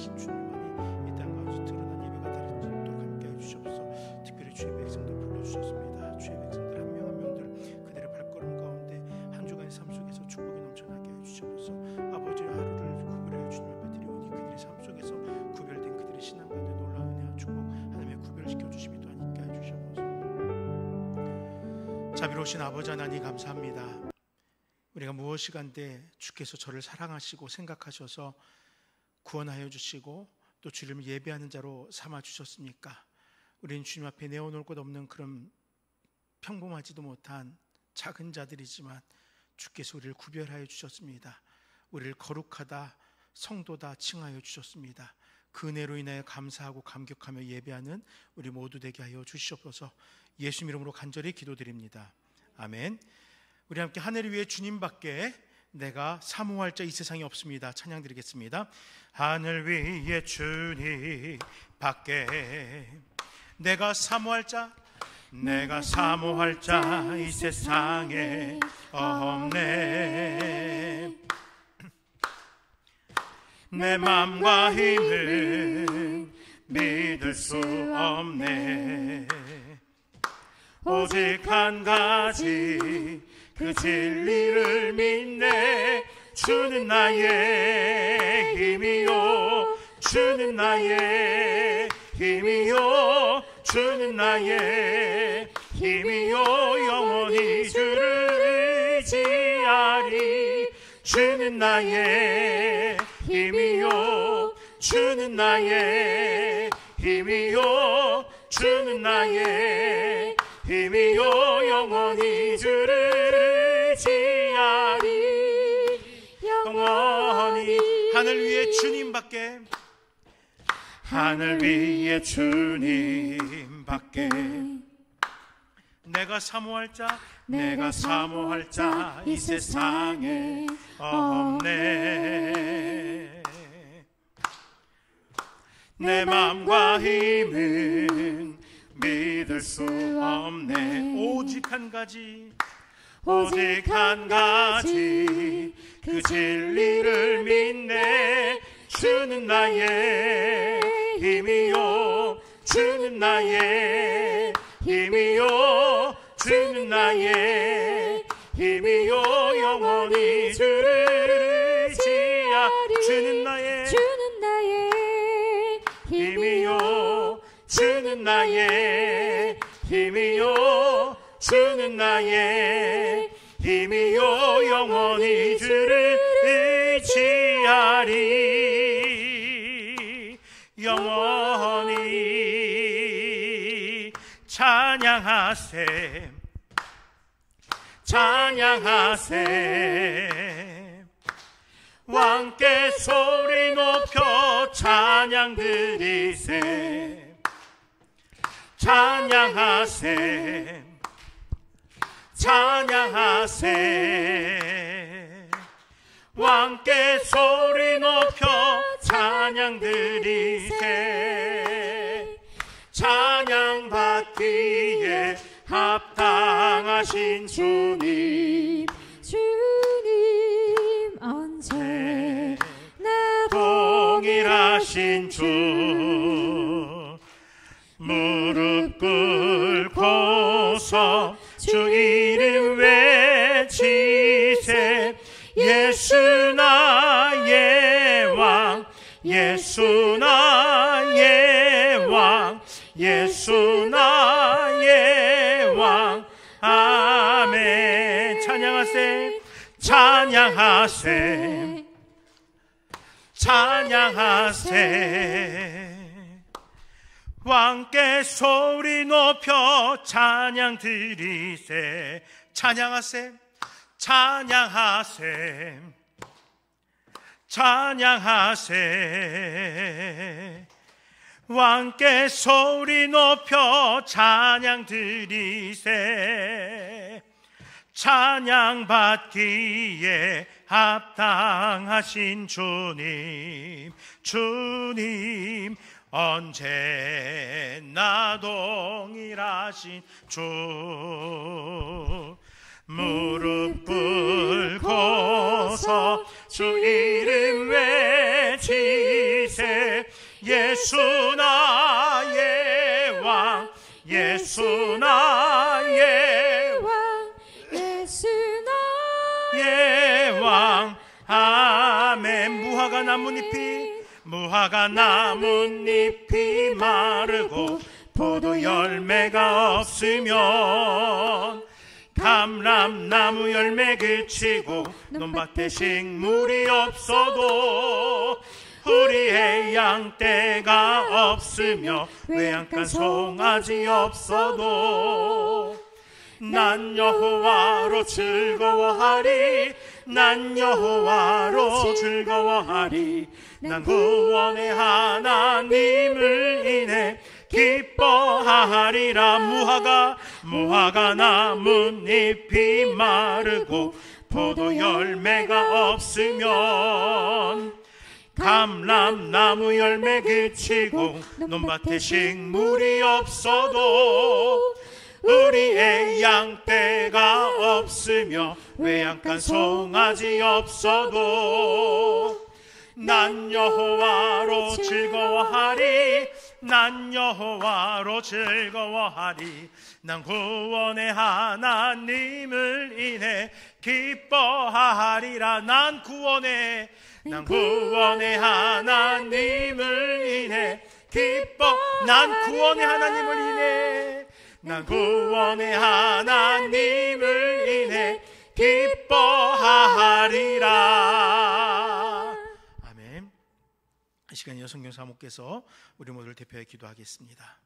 살아계신 주님만이 이 땅 가운데 드러난 예배가 되도록 함께해 주시옵소서. 특별히 주의 백성들 불러주셨습니다. 주의 백성들 한 명 한 명들 그들의 발걸음 가운데 한 주간의 삶 속에서 축복이 넘쳐나게 해주시옵소서. 아버지의 하루를 구별하여 주님 앞에 드리오니 그들의 삶 속에서 구별된 그들의 신앙 가운데 놀라운 은혜와 축복 하나님의 구별시켜 주심이 또한 있게 해주시옵소서. 자비로우신 아버지 하나님 감사합니다. 우리가 무엇이간데 주께서 저를 사랑하시고 생각하셔서 구원하여 주시고 또 주를 예배하는 자로 삼아 주셨습니까? 우리는 주님 앞에 내어놓을 것 없는 그런 평범하지도 못한 작은 자들이지만 주께서 우리를 구별하여 주셨습니다. 우리를 거룩하다 성도다 칭하여 주셨습니다. 그 은혜로 인하여 감사하고 감격하며 예배하는 우리 모두 되게 하여 주시옵소서. 예수 이름으로 간절히 기도드립니다. 아멘. 우리 함께 하늘 위에 주님밖에 내가 사모할 자 이 세상에 없습니다. 찬양 드리겠습니다. 하늘 위에 주님밖에 내가 사모할 자 이 세상에 없네. 내 맘과 힘은 믿을 수 없네. 오직 한 가지 그 진리를 믿네. 주는 나의 힘이요, 주는 나의 힘이요, 주는 나의 힘이요. 영원히 주를 의지하리. 주는 나의 힘이요, 주는 나의 힘이요, 주는 나의 힘이요. 영원히 주를 의지하리. 영원히. 하늘 위에 주님밖에, 하늘 위에 주님밖에 내가 사모할 자 이 세상에 없네. 내 맘과 힘은 믿을 수 없네. 오직 한 가지 그 진리를 믿네. 주는 나의 힘이요, 주는 나의 힘이요, 주는 나의 힘이요. 영원히 주를 의지하리. 주는 나의 힘이요, 주는 나의 힘이요, 주는 나의 힘이요. 영원히 주를 의지하리. 영원히 찬양하세, 찬양하세. 왕께 소리 높여 찬양 드리세. 찬양하세, 찬양하세. 왕께 소리 높여 찬양 드리세. 찬양 받기에 합당하신 주님, 주님 언제나 동일하신 주. 무릎 꿇고서 주 이름 외치세. 예수 나의 왕, 예수 나의 왕, 예수 나의 왕. 아멘. 찬양하세, 찬양하세, 찬양하세. 왕께 소리 높여 찬양 드리세. 찬양하세, 찬양하세, 찬양하세. 왕께 소리 높여 찬양 드리세. 찬양 받기에 합당하신 주님, 주님 언제나 동일하신 주. 무릎 꿇고서 주 이름 외치세. 예수 나의 왕, 예수 나의 왕, 예수 나의 왕. 아멘. 무화과 나뭇잎이 마르고 포도 열매가 없으면, 감람나무 열매 그치고 논밭에 식물이 없어도, 우리의 양떼가 없으며 외양간 송아지 없어도, 난 여호와로 즐거워하리, 난 여호와로 즐거워하리. 난 구원의 하나님을 인해 기뻐하리라. 무화과 나뭇잎이 마르고 포도 열매가 없으면, 감람나무 열매 그치고 논밭에 식물이 없어도, 우리의 양떼가 없으며 외양간 송아지 없어도, 난 여호와로 즐거워하리, 난 여호와로 즐거워하리. 난 구원의 하나님을 인해 기뻐하리라. 난 구원의 하나님을 인해 난 구원의 하나님을 인해, 난 구원의 하나님을 인해 기뻐하리라. 아멘. 이 시간 여성경 사모께서 우리 모두를 대표해 기도하겠습니다.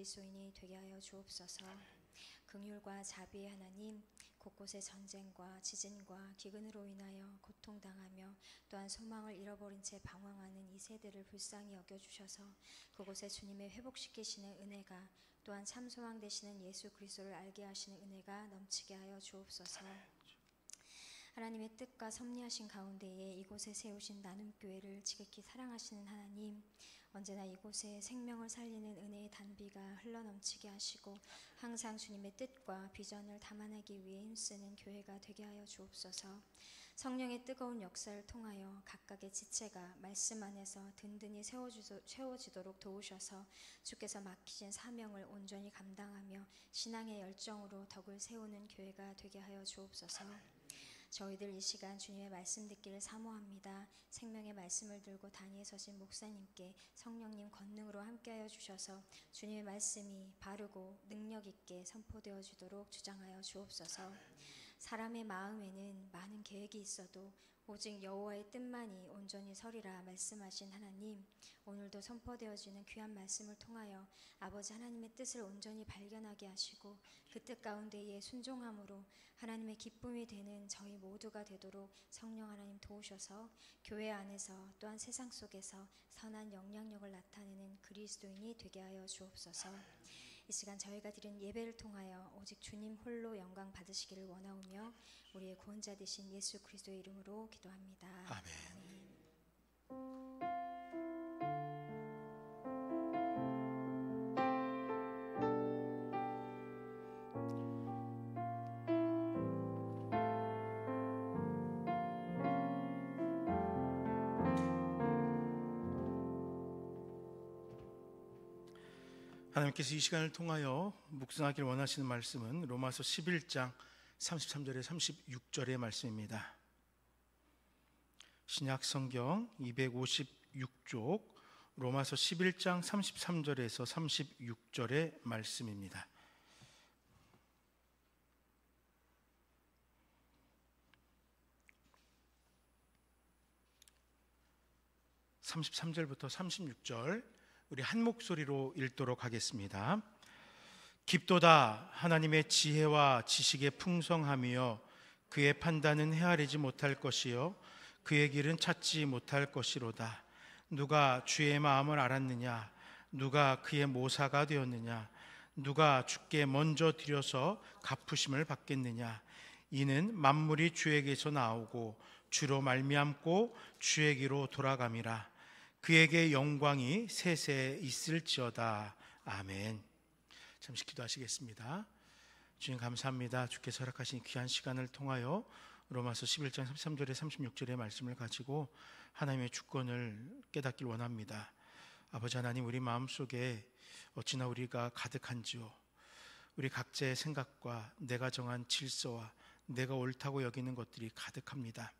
그리스도인이 되게 하여 주옵소서. 긍휼과 자비의 하나님, 곳곳에 전쟁과 지진과 기근으로 인하여 고통당하며 또한 소망을 잃어버린 채 방황하는 이 세대를 불쌍히 여겨주셔서 그곳에 주님의 회복시키시는 은혜가, 또한 참 소망 되시는 예수 그리스도를 알게 하시는 은혜가 넘치게 하여 주옵소서. 하나님의 뜻과 섭리하신 가운데에 이곳에 세우신 나눔교회를 지극히 사랑하시는 하나님, 언제나 이곳에 생명을 살리는 은혜의 단비가 흘러넘치게 하시고 항상 주님의 뜻과 비전을 담아내기 위해 힘쓰는 교회가 되게 하여 주옵소서. 성령의 뜨거운 역사를 통하여 각각의 지체가 말씀 안에서 든든히 세워지도록 도우셔서 주께서 맡기신 사명을 온전히 감당하며 신앙의 열정으로 덕을 세우는 교회가 되게 하여 주옵소서. 저희들 이 시간 주님의 말씀 듣기를 사모합니다. 생명의 말씀을 들고 단위에 서신 목사님께 성령님 권능으로 함께하여 주셔서 주님의 말씀이 바르고 능력 있게 선포되어지도록 주장하여 주옵소서. 사람의 마음에는 많은 계획이 있어도 오직 여호와의 뜻만이 온전히 서리라 말씀하신 하나님, 오늘도 선포되어지는 귀한 말씀을 통하여 아버지 하나님의 뜻을 온전히 발견하게 하시고 그 뜻 가운데에 순종함으로 하나님의 기쁨이 되는 저희 모두가 되도록 성령 하나님 도우셔서 교회 안에서 또한 세상 속에서 선한 영향력을 나타내는 그리스도인이 되게 하여 주옵소서. 이 시간 저희가 드린 예배를 통하여 오직 주님 홀로 영광 받으시기를 원하오며 우리의 구원자 되신 예수 그리스도의 이름으로 기도합니다. 아멘. 하나님께서 이 시간을 통하여 묵상하기를 원하시는 말씀은 로마서 11장 33절에 36절의 말씀입니다. 신약 성경 256쪽 로마서 11장 33절에서 36절의 말씀입니다. 33절부터 36절 우리 한 목소리로 읽도록 하겠습니다. 깊도다 하나님의 지혜와 지식의 풍성함이여 그의 판단은 헤아리지 못할 것이요 그의 길은 찾지 못할 것이로다. 누가 주의 마음을 알았느냐? 누가 그의 모사가 되었느냐? 누가 주께 먼저 드려서 갚으심을 받겠느냐? 이는 만물이 주에게서 나오고 주로 말미암고 주에게로 돌아감이라. 그에게 영광이 세세 있을지어다. 아멘. 잠시 기도하시겠습니다. 주님 감사합니다. 주께서 허락하신 귀한 시간을 통하여 로마서 11장 33절에 36절의 말씀을 가지고 하나님의 주권을 깨닫길 원합니다. 아버지 하나님, 우리 마음속에 어찌나 우리가 가득한지요. 우리 각자의 생각과 내가 정한 질서와 내가 옳다고 여기는 것들이 가득합니다.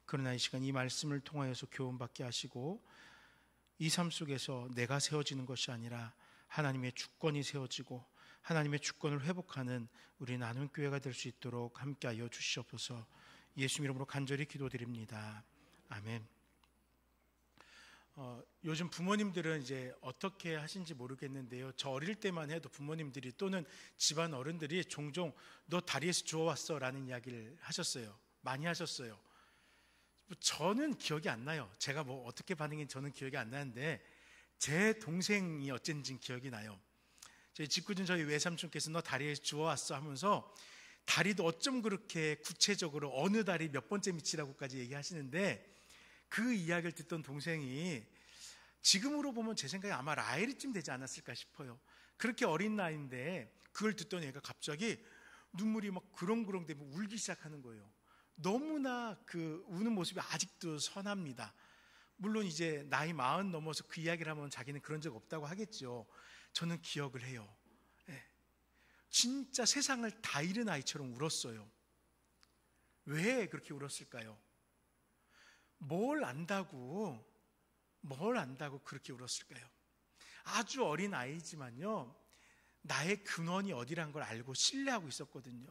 그러나 이 시간 이 말씀을 통하여서 교훈받게 하시고 이 삶 속에서 내가 세워지는 것이 아니라 하나님의 주권이 세워지고 하나님의 주권을 회복하는 우리 나눔교회가 될 수 있도록 함께하여 주시옵소서. 예수 이름으로 간절히 기도드립니다. 아멘. 요즘 부모님들은 이제 어떻게 하신지 모르겠는데요. 저 어릴 때만 해도 부모님들이 또는 집안 어른들이 종종 너 다리에서 주워왔어 라는 이야기를 하셨어요. 많이 하셨어요. 저는 기억이 안 나요. 제가 뭐 어떻게 반응했는지 저는 기억이 안 나는데 제 동생이 어쩐지 기억이 나요. 저희 짓궂은 저희 외삼촌께서 너 다리에서 주워왔어 하면서 다리도 어쩜 그렇게 구체적으로 어느 다리 몇 번째 밑이라고까지 얘기하시는데 그 이야기를 듣던 동생이 지금으로 보면 제 생각에 아마 라헬이쯤 되지 않았을까 싶어요. 그렇게 어린 나이인데 그걸 듣던 얘가 갑자기 눈물이 막 그렁그렁 되면 울기 시작하는 거예요. 너무나 그 우는 모습이 아직도 선합니다. 물론 이제 나이 40 넘어서 그 이야기를 하면 자기는 그런 적 없다고 하겠죠. 저는 기억을 해요. 네. 진짜 세상을 다 잃은 아이처럼 울었어요. 왜 그렇게 울었을까요? 뭘 안다고 그렇게 울었을까요? 아주 어린 아이지만요, 나의 근원이 어디란 걸 알고 신뢰하고 있었거든요.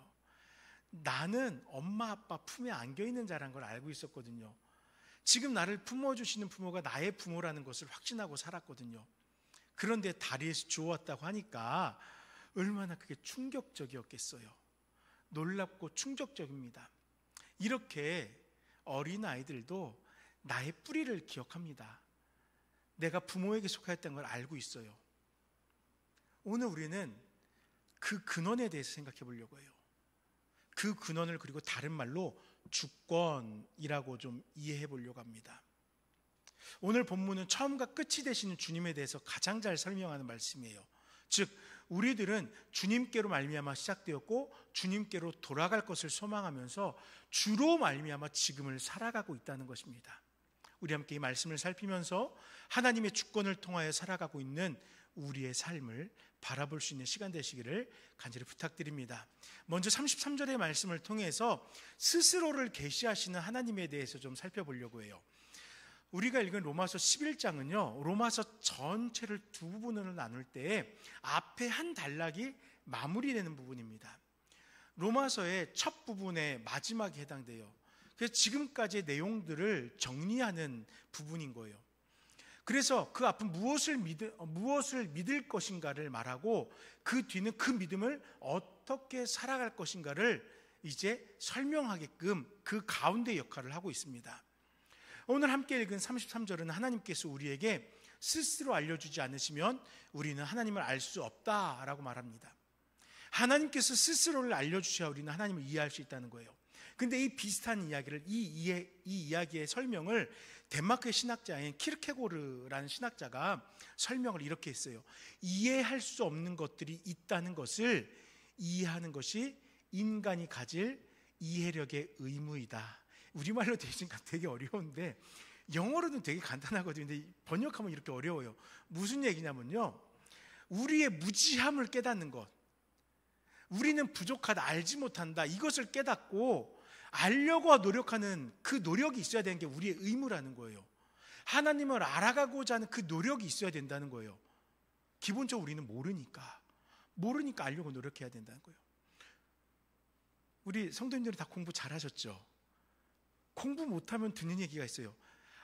나는 엄마 아빠 품에 안겨있는 자라는 걸 알고 있었거든요. 지금 나를 품어주시는 부모가 나의 부모라는 것을 확신하고 살았거든요. 그런데 다리에서 주워왔다고 하니까 얼마나 그게 충격적이었겠어요. 놀랍고 충격적입니다. 이렇게 어린아이들도 나의 뿌리를 기억합니다. 내가 부모에게 속하였다는 걸 알고 있어요. 오늘 우리는 그 근원에 대해서 생각해 보려고 해요. 그 근원을 그리고 다른 말로 주권이라고 좀 이해해 보려고 합니다. 오늘 본문은 처음과 끝이 되시는 주님에 대해서 가장 잘 설명하는 말씀이에요. 즉 우리들은 주님께로 말미암아 시작되었고 주님께로 돌아갈 것을 소망하면서 주로 말미암아 지금을 살아가고 있다는 것입니다. 우리 함께 이 말씀을 살피면서 하나님의 주권을 통하여 살아가고 있는 우리의 삶을 바라볼 수 있는 시간 되시기를 간절히 부탁드립니다. 먼저 33절의 말씀을 통해서 스스로를 계시하시는 하나님에 대해서 좀 살펴보려고 해요. 우리가 읽은 로마서 11장은요, 로마서 전체를 두 부분으로 나눌 때 앞에 한 단락이 마무리되는 부분입니다. 로마서의 첫 부분의 마지막에 해당돼요. 그래서 지금까지의 내용들을 정리하는 부분인 거예요. 그래서 그 앞은 무엇을 믿을 것인가를 말하고 그 뒤는 그 믿음을 어떻게 살아갈 것인가를 이제 설명하게끔 그 가운데 역할을 하고 있습니다. 오늘 함께 읽은 33절은 하나님께서 우리에게 스스로 알려주지 않으시면 우리는 하나님을 알 수 없다라고 말합니다. 하나님께서 스스로를 알려주셔야 우리는 하나님을 이해할 수 있다는 거예요. 근데 이 비슷한 이야기를 이 이야기의 설명을 덴마크의 신학자인 키르케고르라는 신학자가 설명을 이렇게 했어요. 이해할 수 없는 것들이 있다는 것을 이해하는 것이 인간이 가질 이해력의 의무이다. 우리말로 되게 어려운데 영어로는 되게 간단하거든요. 근데 번역하면 이렇게 어려워요. 무슨 얘기냐면요, 우리의 무지함을 깨닫는 것, 우리는 부족하다, 알지 못한다, 이것을 깨닫고 알려고 노력하는 그 노력이 있어야 되는 게 우리의 의무라는 거예요. 하나님을 알아가고자 하는 그 노력이 있어야 된다는 거예요. 기본적으로 우리는 모르니까 알려고 노력해야 된다는 거예요. 우리 성도님들이 다 공부 잘하셨죠? 공부 못하면 듣는 얘기가 있어요.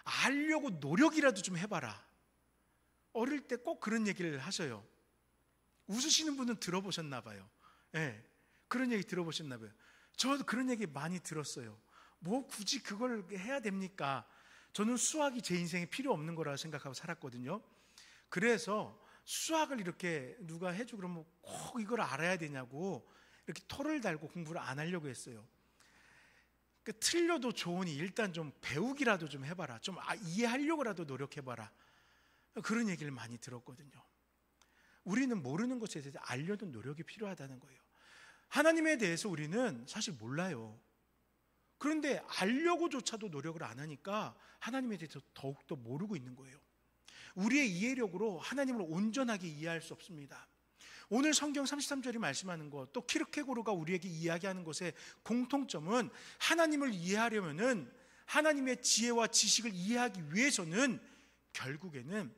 알려고 노력이라도 좀 해봐라. 어릴 때 꼭 그런 얘기를 하셔요. 웃으시는 분은 들어보셨나 봐요. 네, 그런 얘기 들어보셨나 봐요. 저도 그런 얘기 많이 들었어요. 뭐 굳이 그걸 해야 됩니까? 저는 수학이 제 인생에 필요 없는 거라고 생각하고 살았거든요. 그래서 수학을 이렇게 누가 해주고 그러면 꼭 이걸 알아야 되냐고 이렇게 토를 달고 공부를 안 하려고 했어요. 그러니까 틀려도 좋으니 일단 좀 배우기라도 좀 해봐라. 좀 이해하려고라도 노력해봐라. 그런 얘기를 많이 들었거든요. 우리는 모르는 것에 대해서 알려는 노력이 필요하다는 거예요. 하나님에 대해서 우리는 사실 몰라요. 그런데 알려고조차도 노력을 안 하니까 하나님에 대해서 더욱더 모르고 있는 거예요. 우리의 이해력으로 하나님을 온전하게 이해할 수 없습니다. 오늘 성경 33절이 말씀하는 것, 또 키르케고르가 우리에게 이야기하는 것의 공통점은 하나님을 이해하려면은 하나님의 지혜와 지식을 이해하기 위해서는 결국에는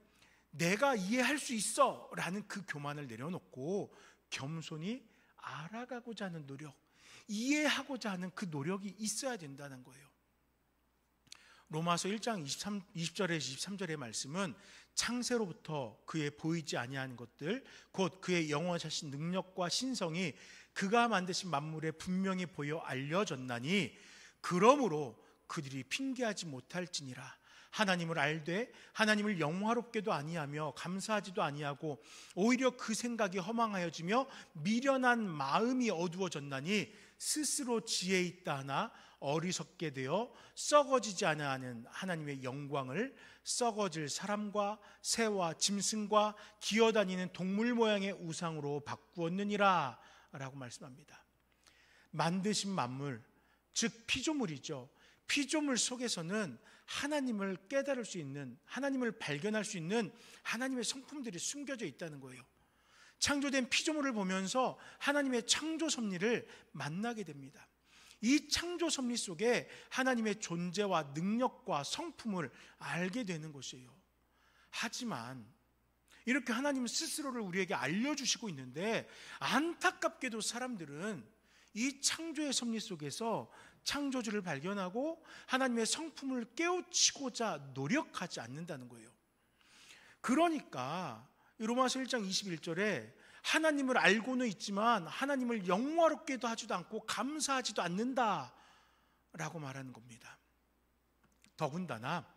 내가 이해할 수 있어 라는 그 교만을 내려놓고 겸손히 알아가고자 하는 노력, 이해하고자 하는 그 노력이 있어야 된다는 거예요. 로마서 1장 20절에서 23절의 말씀은 창세로부터 그의 보이지 아니하는 것들, 곧 그의 영원하신 능력과 신성이 그가 만드신 만물에 분명히 보여 알려졌나니 그러므로 그들이 핑계하지 못할지니라. 하나님을 알되 하나님을 영화롭게도 아니하며 감사하지도 아니하고 오히려 그 생각이 허망하여지며 미련한 마음이 어두워졌나니 스스로 지혜 있다 하나 어리석게 되어 썩어지지 아니하는 하나님의 영광을 썩어질 사람과 새와 짐승과 기어다니는 동물 모양의 우상으로 바꾸었느니라 라고 말씀합니다. 만드신 만물, 즉 피조물이죠. 피조물 속에서는 하나님을 깨달을 수 있는, 하나님을 발견할 수 있는 하나님의 성품들이 숨겨져 있다는 거예요. 창조된 피조물을 보면서 하나님의 창조 섭리를 만나게 됩니다. 이 창조 섭리 속에 하나님의 존재와 능력과 성품을 알게 되는 것이에요. 하지만 이렇게 하나님 스스로를 우리에게 알려주시고 있는데 안타깝게도 사람들은 이 창조의 섭리 속에서 창조주를 발견하고 하나님의 성품을 깨우치고자 노력하지 않는다는 거예요. 그러니까 로마서 1장 21절에 하나님을 알고는 있지만 하나님을 영화롭게도 하지도 않고 감사하지도 않는다 라고 말하는 겁니다. 더군다나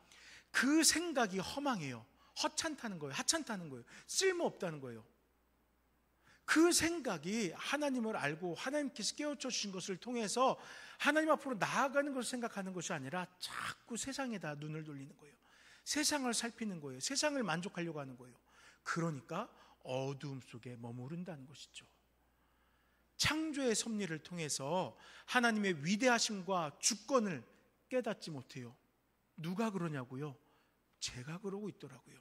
그 생각이 허망해요. 허찬다는 거예요. 하찮다는 거예요. 쓸모없다는 거예요. 그 생각이 하나님을 알고 하나님께서 깨우쳐 주신 것을 통해서 하나님 앞으로 나아가는 것을 생각하는 것이 아니라 자꾸 세상에다 눈을 돌리는 거예요. 세상을 살피는 거예요. 세상을 만족하려고 하는 거예요. 그러니까 어두움 속에 머무른다는 것이죠. 창조의 섭리를 통해서 하나님의 위대하심과 주권을 깨닫지 못해요. 누가 그러냐고요? 제가 그러고 있더라고요.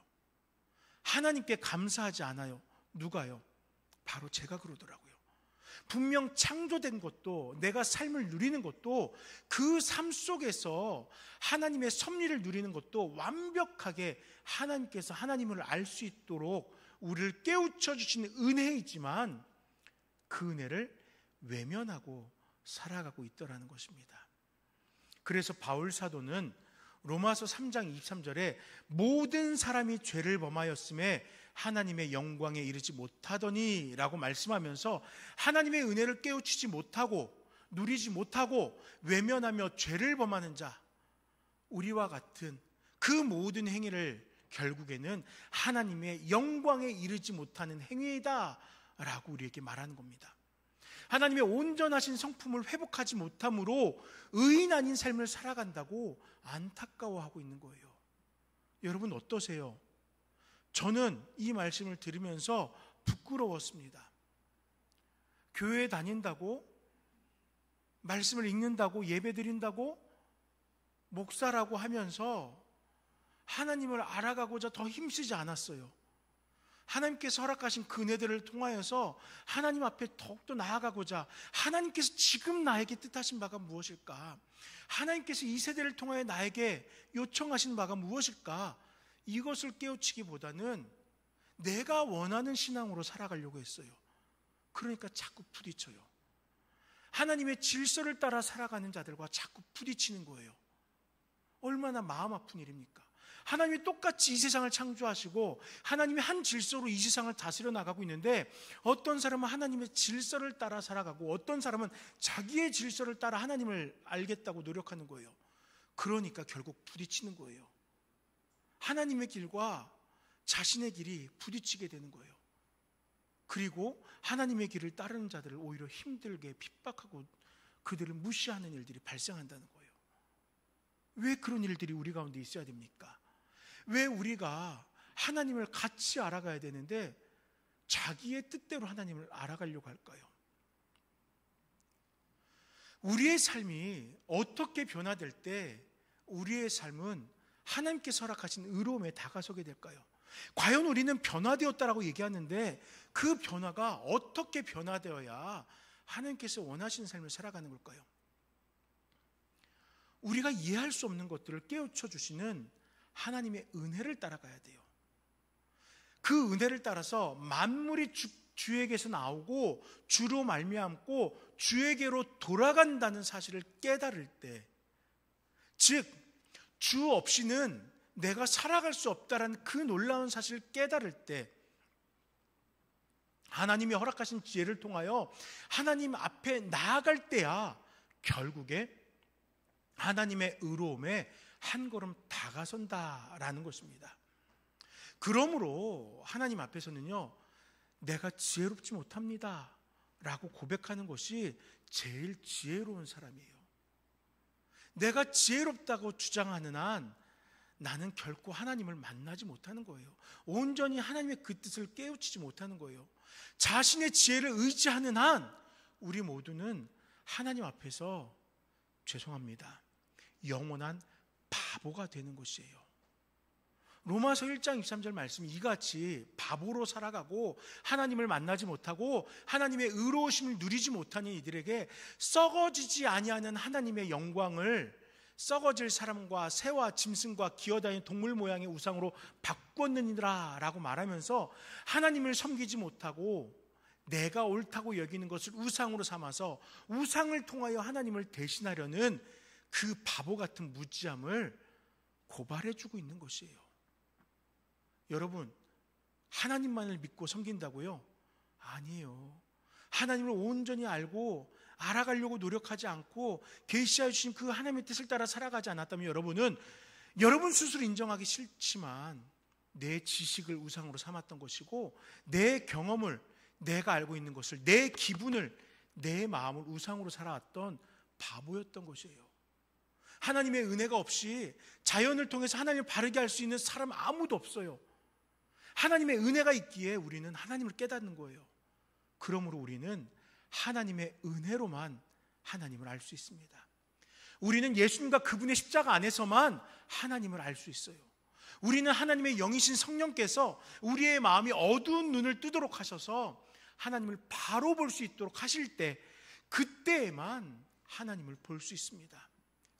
하나님께 감사하지 않아요. 누가요? 바로 제가 그러더라고요. 분명 창조된 것도, 내가 삶을 누리는 것도, 그 삶 속에서 하나님의 섭리를 누리는 것도 완벽하게 하나님께서 하나님을 알 수 있도록 우리를 깨우쳐 주시는 은혜이지만 그 은혜를 외면하고 살아가고 있더라는 것입니다. 그래서 바울 사도는 로마서 3장 23절에 모든 사람이 죄를 범하였음에 하나님의 영광에 이르지 못하더니 라고 말씀하면서 하나님의 은혜를 깨우치지 못하고 누리지 못하고 외면하며 죄를 범하는 자, 우리와 같은 그 모든 행위를 결국에는 하나님의 영광에 이르지 못하는 행위이다 라고 우리에게 말하는 겁니다. 하나님의 온전하신 성품을 회복하지 못함으로 의인 아닌 삶을 살아간다고 안타까워하고 있는 거예요. 여러분 어떠세요? 저는 이 말씀을 들으면서 부끄러웠습니다. 교회에 다닌다고, 말씀을 읽는다고, 예배 드린다고, 목사라고 하면서 하나님을 알아가고자 더 힘쓰지 않았어요. 하나님께서 허락하신 그 은혜들을 통하여서 하나님 앞에 더욱더 나아가고자 하나님께서 지금 나에게 뜻하신 바가 무엇일까? 하나님께서 이 세대를 통하여 나에게 요청하신 바가 무엇일까? 이것을 깨우치기보다는 내가 원하는 신앙으로 살아가려고 했어요. 그러니까 자꾸 부딪혀요. 하나님의 질서를 따라 살아가는 자들과 자꾸 부딪히는 거예요. 얼마나 마음 아픈 일입니까? 하나님이 똑같이 이 세상을 창조하시고 하나님이 한 질서로 이 세상을 다스려 나가고 있는데 어떤 사람은 하나님의 질서를 따라 살아가고 어떤 사람은 자기의 질서를 따라 하나님을 알겠다고 노력하는 거예요. 그러니까 결국 부딪히는 거예요. 하나님의 길과 자신의 길이 부딪히게 되는 거예요. 그리고 하나님의 길을 따르는 자들을 오히려 힘들게 핍박하고 그들을 무시하는 일들이 발생한다는 거예요. 왜 그런 일들이 우리 가운데 있어야 됩니까? 왜 우리가 하나님을 같이 알아가야 되는데 자기의 뜻대로 하나님을 알아가려고 할까요? 우리의 삶이 어떻게 변화될 때 우리의 삶은 하나님께서 허락하신 의로움에 다가서게 될까요? 과연 우리는 변화되었다라고 얘기하는데 그 변화가 어떻게 변화되어야 하나님께서 원하시는 삶을 살아가는 걸까요? 우리가 이해할 수 없는 것들을 깨우쳐 주시는 하나님의 은혜를 따라가야 돼요. 그 은혜를 따라서 만물이 주에게서 나오고 주로 말미암고 주에게로 돌아간다는 사실을 깨달을 때, 즉 주 없이는 내가 살아갈 수 없다라는 그 놀라운 사실을 깨달을 때 하나님이 허락하신 지혜를 통하여 하나님 앞에 나아갈 때야 결국에 하나님의 의로움에 한 걸음 다가선다라는 것입니다. 그러므로 하나님 앞에서는요, 내가 지혜롭지 못합니다 라고 고백하는 것이 제일 지혜로운 사람이에요. 내가 지혜롭다고 주장하는 한 나는 결코 하나님을 만나지 못하는 거예요. 온전히 하나님의 그 뜻을 깨우치지 못하는 거예요. 자신의 지혜를 의지하는 한 우리 모두는 하나님 앞에서 죄송합니다, 영원한 바보가 되는 것이에요. 로마서 1장 23절 말씀이 이같이 바보로 살아가고 하나님을 만나지 못하고 하나님의 의로우심을 누리지 못하는 이들에게 썩어지지 아니하는 하나님의 영광을 썩어질 사람과 새와 짐승과 기어다니는 동물 모양의 우상으로 바꿨느니라 라고 말하면서 하나님을 섬기지 못하고 내가 옳다고 여기는 것을 우상으로 삼아서 우상을 통하여 하나님을 대신하려는 그 바보 같은 무지함을 고발해주고 있는 것이에요. 여러분, 하나님만을 믿고 섬긴다고요? 아니에요. 하나님을 온전히 알고 알아가려고 노력하지 않고 계시하여 주신 그 하나님의 뜻을 따라 살아가지 않았다면 여러분은 여러분 스스로 인정하기 싫지만 내 지식을 우상으로 삼았던 것이고 내 경험을, 내가 알고 있는 것을, 내 기분을, 내 마음을 우상으로 살아왔던 바보였던 것이에요. 하나님의 은혜가 없이 자연을 통해서 하나님을 바르게 할 수 있는 사람 아무도 없어요. 하나님의 은혜가 있기에 우리는 하나님을 깨닫는 거예요. 그러므로 우리는 하나님의 은혜로만 하나님을 알 수 있습니다. 우리는 예수님과 그분의 십자가 안에서만 하나님을 알 수 있어요. 우리는 하나님의 영이신 성령께서 우리의 마음이 어두운 눈을 뜨도록 하셔서 하나님을 바로 볼 수 있도록 하실 때, 그때에만 하나님을 볼 수 있습니다.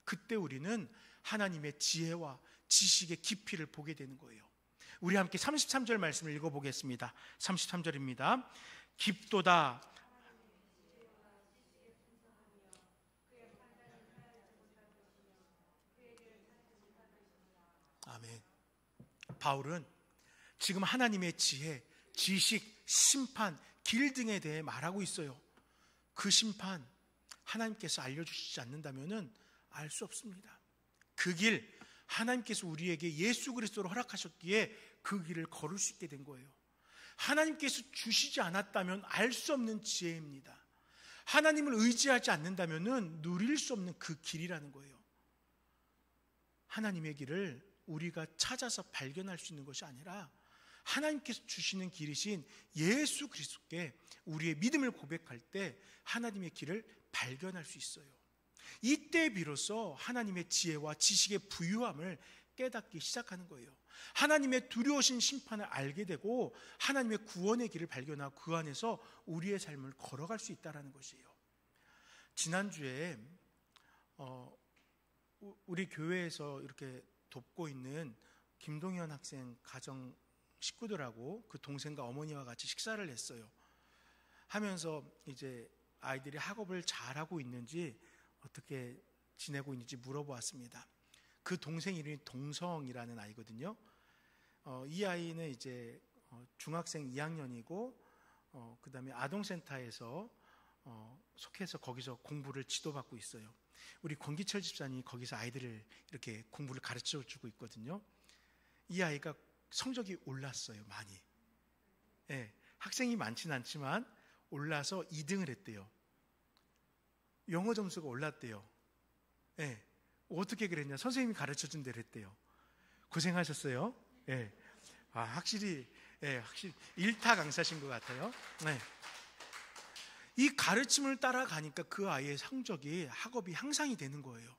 그때 우리는 하나님의 지혜와 지식의 깊이를 보게 되는 거예요. 우리 함께 33절 말씀을 읽어보겠습니다. 33절입니다. 깊도다. 아멘. 바울은 지금 하나님의 지혜, 지식, 심판, 길 등에 대해 말하고 있어요. 그 심판 하나님께서 알려주시지 않는다면 알 수 없습니다. 그 길 하나님께서 우리에게 예수 그리스도로 허락하셨기에 그 길을 걸을 수 있게 된 거예요. 하나님께서 주시지 않았다면 알 수 없는 지혜입니다. 하나님을 의지하지 않는다면 누릴 수 없는 그 길이라는 거예요. 하나님의 길을 우리가 찾아서 발견할 수 있는 것이 아니라 하나님께서 주시는 길이신 예수 그리스도께 우리의 믿음을 고백할 때 하나님의 길을 발견할 수 있어요. 이때 비로소 하나님의 지혜와 지식의 부유함을 깨닫기 시작하는 거예요. 하나님의 두려우신 심판을 알게 되고 하나님의 구원의 길을 발견하고 그 안에서 우리의 삶을 걸어갈 수 있다는 것이에요. 지난주에 우리 교회에서 이렇게 돕고 있는 김동현 학생 가정 식구들하고 그 동생과 어머니와 같이 식사를 했어요. 하면서 이제 아이들이 학업을 잘하고 있는지 어떻게 지내고 있는지 물어보았습니다. 그 동생 이름이 동성이라는 아이거든요. 이 아이는 이제 중학생 2학년이고 그 다음에 아동센터에서 속해서 거기서 공부를 지도받고 있어요. 우리 권기철 집사님이 거기서 아이들을 이렇게 공부를 가르쳐주고 있거든요. 이 아이가 성적이 올랐어요. 많이. 네, 학생이 많지는 않지만 올라서 2등을 했대요. 영어 점수가 올랐대요. 네, 어떻게 그랬냐? 선생님이 가르쳐준 대로 했대요. 고생하셨어요. 네. 확실히 일타 강사신 것 같아요. 네. 이 가르침을 따라가니까 그 아이의 성적이 학업이 향상이 되는 거예요.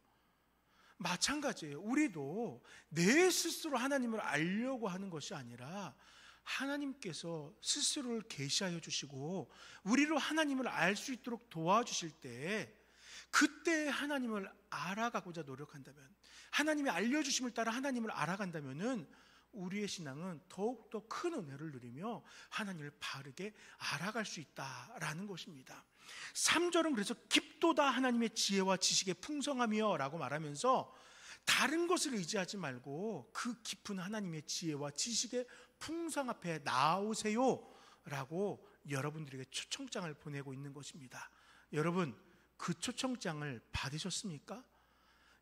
마찬가지예요. 우리도 내 스스로 하나님을 알려고 하는 것이 아니라 하나님께서 스스로를 계시하여 주시고 우리로 하나님을 알 수 있도록 도와주실 때 그때 하나님을 알아가고자 노력한다면, 하나님의 알려주심을 따라 하나님을 알아간다면은 우리의 신앙은 더욱더 큰 은혜를 누리며 하나님을 바르게 알아갈 수 있다라는 것입니다. 3절은 그래서 깊도다 하나님의 지혜와 지식의 풍성하며 라고 말하면서 다른 것을 의지하지 말고 그 깊은 하나님의 지혜와 지식의 풍성 앞에 나오세요 라고 여러분들에게 초청장을 보내고 있는 것입니다. 여러분, 그 초청장을 받으셨습니까?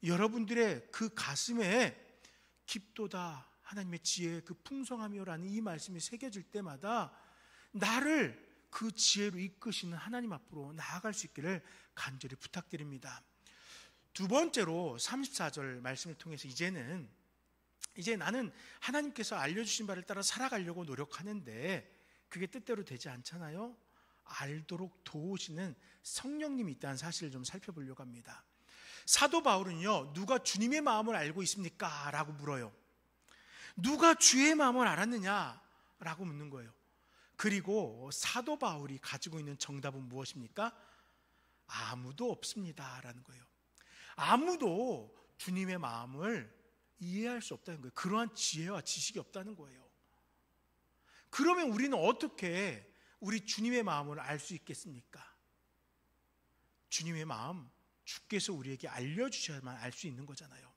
여러분들의 그 가슴에 깊도다 하나님의 지혜의 그 풍성함이요라는 이 말씀이 새겨질 때마다 나를 그 지혜로 이끄시는 하나님 앞으로 나아갈 수 있기를 간절히 부탁드립니다. 두 번째로 34절 말씀을 통해서 이제 나는 하나님께서 알려주신 바를 따라 살아가려고 노력하는데 그게 뜻대로 되지 않잖아요. 알도록 도우시는 성령님이 있다는 사실을 좀 살펴보려고 합니다. 사도 바울은요, 누가 주님의 마음을 알고 있습니까? 라고 물어요. 누가 주의 마음을 알았느냐? 라고 묻는 거예요. 그리고 사도 바울이 가지고 있는 정답은 무엇입니까? 아무도 없습니다 라는 거예요. 아무도 주님의 마음을 이해할 수 없다는 거예요. 그러한 지혜와 지식이 없다는 거예요. 그러면 우리는 어떻게 우리 주님의 마음을 알 수 있겠습니까? 주님의 마음, 주께서 우리에게 알려주셔야만 알 수 있는 거잖아요.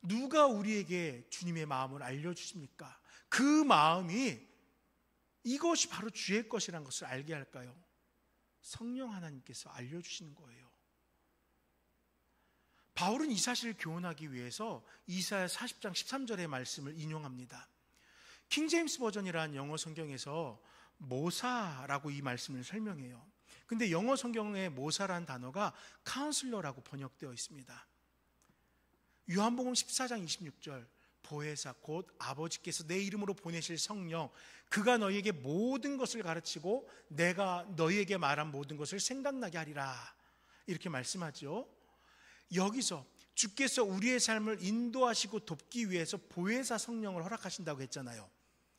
누가 우리에게 주님의 마음을 알려주십니까? 그 마음이 이것이 바로 주의 것이라는 것을 알게 할까요? 성령 하나님께서 알려주시는 거예요. 바울은 이 사실을 교훈하기 위해서 이사야 40장 13절의 말씀을 인용합니다. 킹제임스 버전이라는 영어 성경에서 모사라고 이 말씀을 설명해요. 근데 영어 성경에 모사라는 단어가 카운슬러라고 번역되어 있습니다. 요한복음 14장 26절, 보혜사 곧 아버지께서 내 이름으로 보내실 성령, 그가 너희에게 모든 것을 가르치고 내가 너희에게 말한 모든 것을 생각나게 하리라, 이렇게 말씀하죠. 여기서 주께서 우리의 삶을 인도하시고 돕기 위해서 보혜사 성령을 허락하신다고 했잖아요.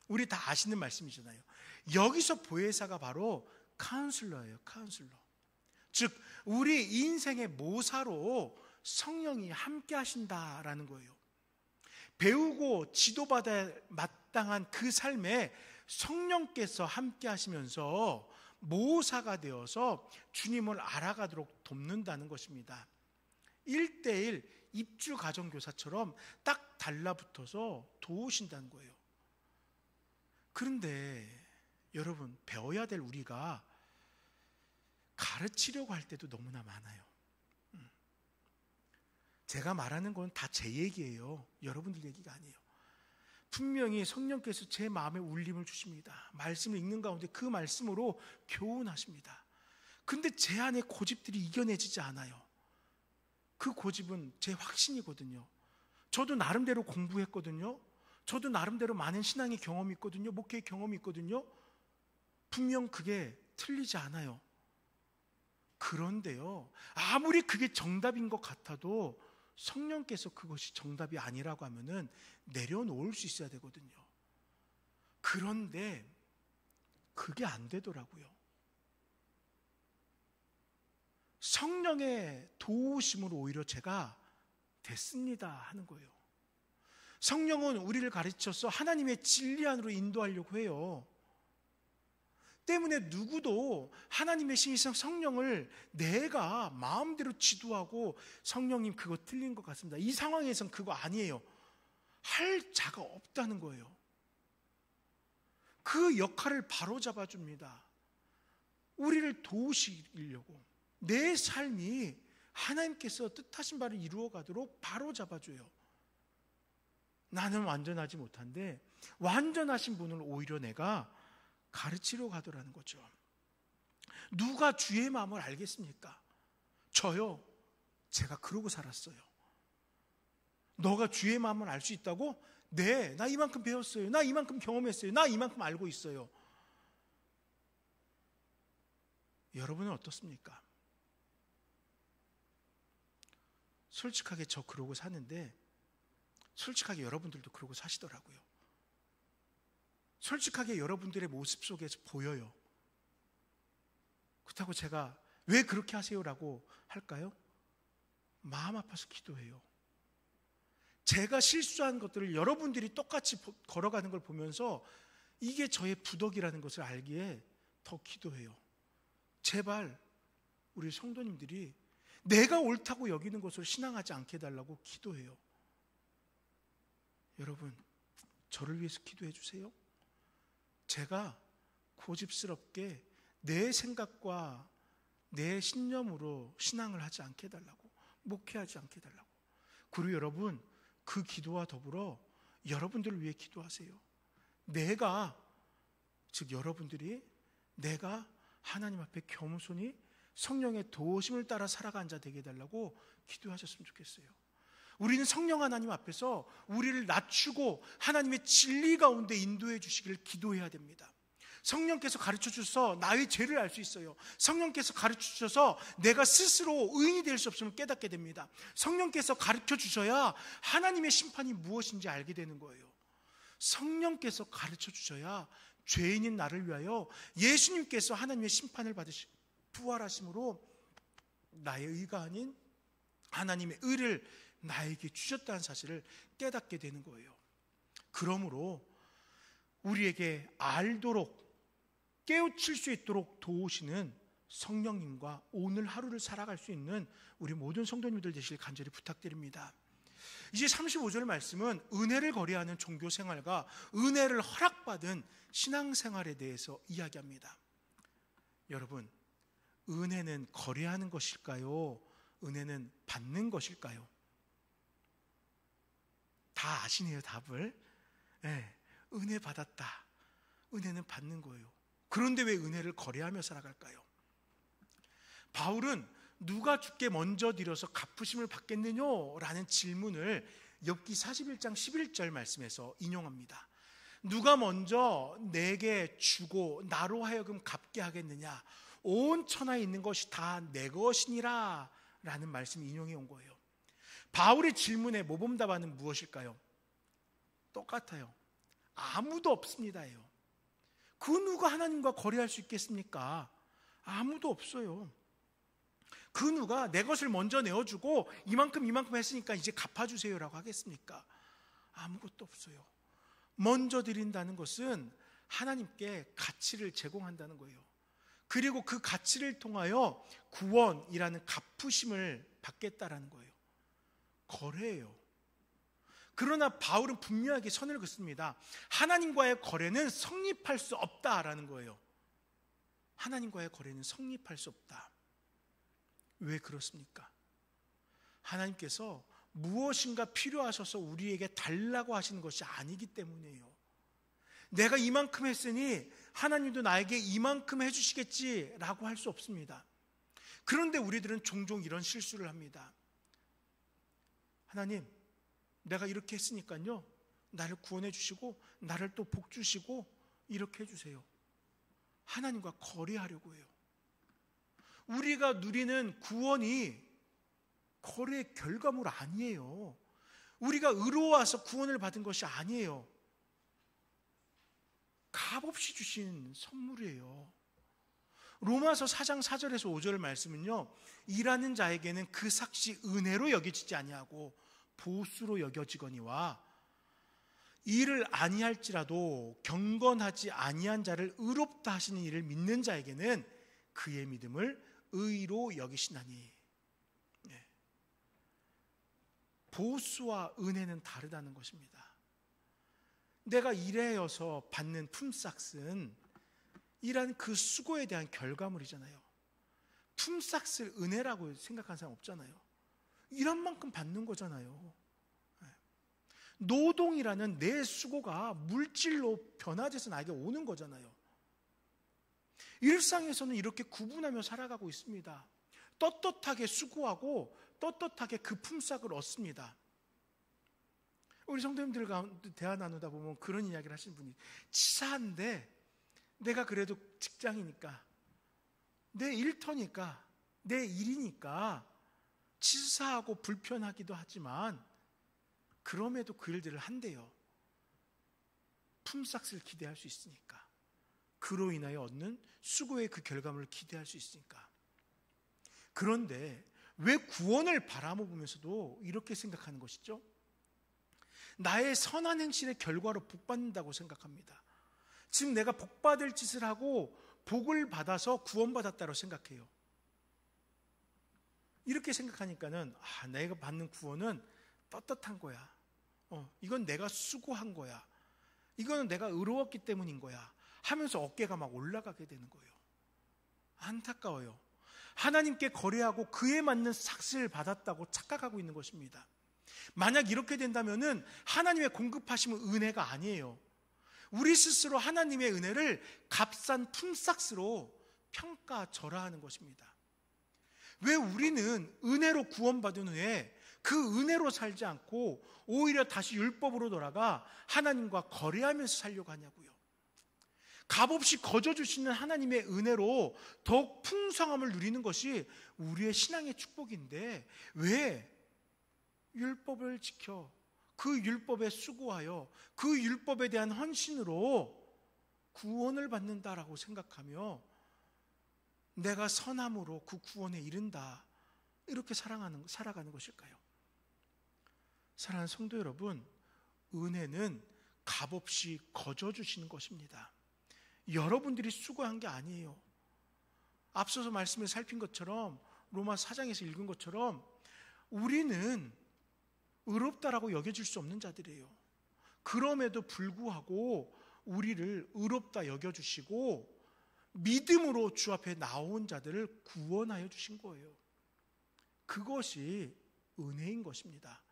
우리 다 아시는 말씀이잖아요. 여기서 보혜사가 바로 카운슬러예요. 카운슬러. 즉 우리 인생의 모사로 성령이 함께 하신다라는 거예요. 배우고 지도받아야 마땅한 그 삶에 성령께서 함께 하시면서 모사가 되어서 주님을 알아가도록 돕는다는 것입니다. 1:1 입주 가정교사처럼 딱 달라붙어서 도우신다는 거예요. 그런데 여러분, 배워야 될 우리가 가르치려고 할 때도 너무나 많아요. 제가 말하는 건 다 제 얘기예요. 여러분들 얘기가 아니에요. 분명히 성령께서 제 마음에 울림을 주십니다. 말씀을 읽는 가운데 그 말씀으로 교훈하십니다. 근데 제 안에 고집들이 이겨내지지 않아요. 그 고집은 제 확신이거든요. 저도 나름대로 공부했거든요. 저도 나름대로 많은 신앙의 경험이 있거든요. 목회의 경험이 있거든요. 분명 그게 틀리지 않아요. 그런데요, 아무리 그게 정답인 것 같아도 성령께서 그것이 정답이 아니라고 하면은 내려놓을 수 있어야 되거든요. 그런데 그게 안 되더라고요. 성령의 도우심으로 오히려 제가 됐습니다 하는 거예요. 성령은 우리를 가르쳐서 하나님의 진리 안으로 인도하려고 해요. 때문에 누구도 하나님의 신이신 성령을 내가 마음대로 지도하고 성령님 그거 틀린 것 같습니다, 이 상황에선 그거 아니에요, 할 자가 없다는 거예요. 그 역할을 바로잡아 줍니다. 우리를 도우시려고 내 삶이 하나님께서 뜻하신 바를 이루어가도록 바로잡아줘요. 나는 완전하지 못한데 완전하신 분을 오히려 내가 가르치러 가더라는 거죠. 누가 주의 마음을 알겠습니까? 저요. 제가 그러고 살았어요. 너가 주의 마음을 알 수 있다고? 네, 나 이만큼 배웠어요. 나 이만큼 경험했어요. 나 이만큼 알고 있어요. 여러분은 어떻습니까? 솔직하게 저 그러고 사는데 솔직하게 여러분들도 그러고 사시더라고요. 솔직하게 여러분들의 모습 속에서 보여요. 그렇다고 제가 왜 그렇게 하세요라고 할까요? 마음 아파서 기도해요. 제가 실수한 것들을 여러분들이 똑같이 걸어가는 걸 보면서 이게 저의 부덕이라는 것을 알기에 더 기도해요. 제발 우리 성도님들이 내가 옳다고 여기는 것을 신앙하지 않게 해달라고 기도해요. 여러분, 저를 위해서 기도해 주세요. 제가 고집스럽게 내 생각과 내 신념으로 신앙을 하지 않게 해달라고, 목회하지 않게 해달라고. 그리고 여러분, 그 기도와 더불어 여러분들을 위해 기도하세요. 즉 여러분들이 내가 하나님 앞에 겸손히 성령의 도우심을 따라 살아간 자 되게 해달라고 기도하셨으면 좋겠어요. 우리는 성령 하나님 앞에서 우리를 낮추고 하나님의 진리 가운데 인도해 주시기를 기도해야 됩니다. 성령께서 가르쳐 주셔서 나의 죄를 알 수 있어요. 성령께서 가르쳐 주셔서 내가 스스로 의인이 될 수 없음을 깨닫게 됩니다. 성령께서 가르쳐 주셔야 하나님의 심판이 무엇인지 알게 되는 거예요. 성령께서 가르쳐 주셔야 죄인인 나를 위하여 예수님께서 하나님의 심판을 받으시고 부활하심으로 나의 의가 아닌 하나님의 의를 나에게 주셨다는 사실을 깨닫게 되는 거예요. 그러므로 우리에게 알도록 깨우칠 수 있도록 도우시는 성령님과 오늘 하루를 살아갈 수 있는 우리 모든 성도님들 되시길 간절히 부탁드립니다. 이제 35절 말씀은 은혜를 거래하는 종교생활과 은혜를 허락받은 신앙생활에 대해서 이야기합니다. 여러분, 은혜는 거래하는 것일까요? 은혜는 받는 것일까요? 다 아시네요, 답을. 네, 은혜 받았다. 은혜는 받는 거예요. 그런데 왜 은혜를 거래하며 살아갈까요? 바울은 누가 주께 먼저 드려서 갚으심을 받겠느냐? 라는 질문을 욥기 41장 11절 말씀에서 인용합니다. 누가 먼저 내게 주고 나로 하여금 갚게 하겠느냐? 온 천하에 있는 것이 다 내 것이니라 라는 말씀 인용해 온 거예요. 바울의 질문에 모범답안은 무엇일까요? 똑같아요. 아무도 없습니다예요. 그 누가 하나님과 거래할 수 있겠습니까? 아무도 없어요. 그 누가 내 것을 먼저 내어주고 이만큼 했으니까 이제 갚아주세요라고 하겠습니까? 아무것도 없어요. 먼저 드린다는 것은 하나님께 가치를 제공한다는 거예요. 그리고 그 가치를 통하여 구원이라는 갚으심을 받겠다라는 거예요. 거래예요. 그러나 바울은 분명하게 선을 긋습니다. 하나님과의 거래는 성립할 수 없다라는 거예요. 하나님과의 거래는 성립할 수 없다. 왜 그렇습니까? 하나님께서 무엇인가 필요하셔서 우리에게 달라고 하시는 것이 아니기 때문이에요. 내가 이만큼 했으니 하나님도 나에게 이만큼 해주시겠지라고 할 수 없습니다. 그런데 우리들은 종종 이런 실수를 합니다. 하나님, 내가 이렇게 했으니까요, 나를 구원해 주시고 나를 또 복 주시고 이렇게 해주세요. 하나님과 거래하려고 해요. 우리가 누리는 구원이 거래의 결과물 아니에요. 우리가 의로워서 구원을 받은 것이 아니에요. 값없이 주신 선물이에요. 로마서 4장 4절에서 5절 말씀은요, 일하는 자에게는 그 삭시 은혜로 여겨지지 아니하고 보수로 여겨지거니와 일을 아니할지라도 경건하지 아니한 자를 의롭다 하시는 이를 믿는 자에게는 그의 믿음을 의로 여기시나니. 네. 보수와 은혜는 다르다는 것입니다. 내가 일하여서 받는 품삯은 일한 그 수고에 대한 결과물이잖아요. 품삯을 은혜라고 생각하는 사람 없잖아요. 일한 만큼 받는 거잖아요. 노동이라는 내 수고가 물질로 변화돼서 나에게 오는 거잖아요. 일상에서는 이렇게 구분하며 살아가고 있습니다. 떳떳하게 수고하고 떳떳하게 그 품삯을 얻습니다. 우리 성도님들과 대화 나누다 보면 그런 이야기를 하시는 분이, 치사한데 내가 그래도 직장이니까, 내 일터니까, 내 일이니까 치사하고 불편하기도 하지만 그럼에도 그 일들을 한대요. 품삯을 기대할 수 있으니까. 그로 인하여 얻는 수고의 그 결과물을 기대할 수 있으니까. 그런데 왜 구원을 바라보면서도 이렇게 생각하는 것이죠? 나의 선한 행실의 결과로 복받는다고 생각합니다. 지금 내가 복받을 짓을 하고 복을 받아서 구원받았다고 생각해요. 이렇게 생각하니까는 내가 받는 구원은 떳떳한 거야. 이건 내가 수고한 거야. 이거는 내가 의로웠기 때문인 거야 하면서 어깨가 막 올라가게 되는 거예요. 안타까워요. 하나님께 거래하고 그에 맞는 삭스를 받았다고 착각하고 있는 것입니다. 만약 이렇게 된다면은 하나님의 공급하심은 은혜가 아니에요. 우리 스스로 하나님의 은혜를 값싼 품삯으로 평가절하하는 것입니다. 왜 우리는 은혜로 구원받은 후에 그 은혜로 살지 않고 오히려 다시 율법으로 돌아가 하나님과 거래하면서 살려고 하냐고요. 값없이 거저주시는 하나님의 은혜로 더욱 풍성함을 누리는 것이 우리의 신앙의 축복인데, 왜 율법을 지켜 그 율법에 수고하여 그 율법에 대한 헌신으로 구원을 받는다라고 생각하며 내가 선함으로 그 구원에 이른다, 이렇게 살아가는 것일까요? 사랑하는 성도 여러분, 은혜는 값없이 거저주시는 것입니다. 여러분들이 수고한 게 아니에요. 앞서서 말씀을 살핀 것처럼, 로마 4장에서 읽은 것처럼 우리는 의롭다라고 여겨질 수 없는 자들이에요. 그럼에도 불구하고 우리를 의롭다 여겨주시고 믿음으로 주 앞에 나온 자들을 구원하여 주신 거예요. 그것이 은혜인 것입니다.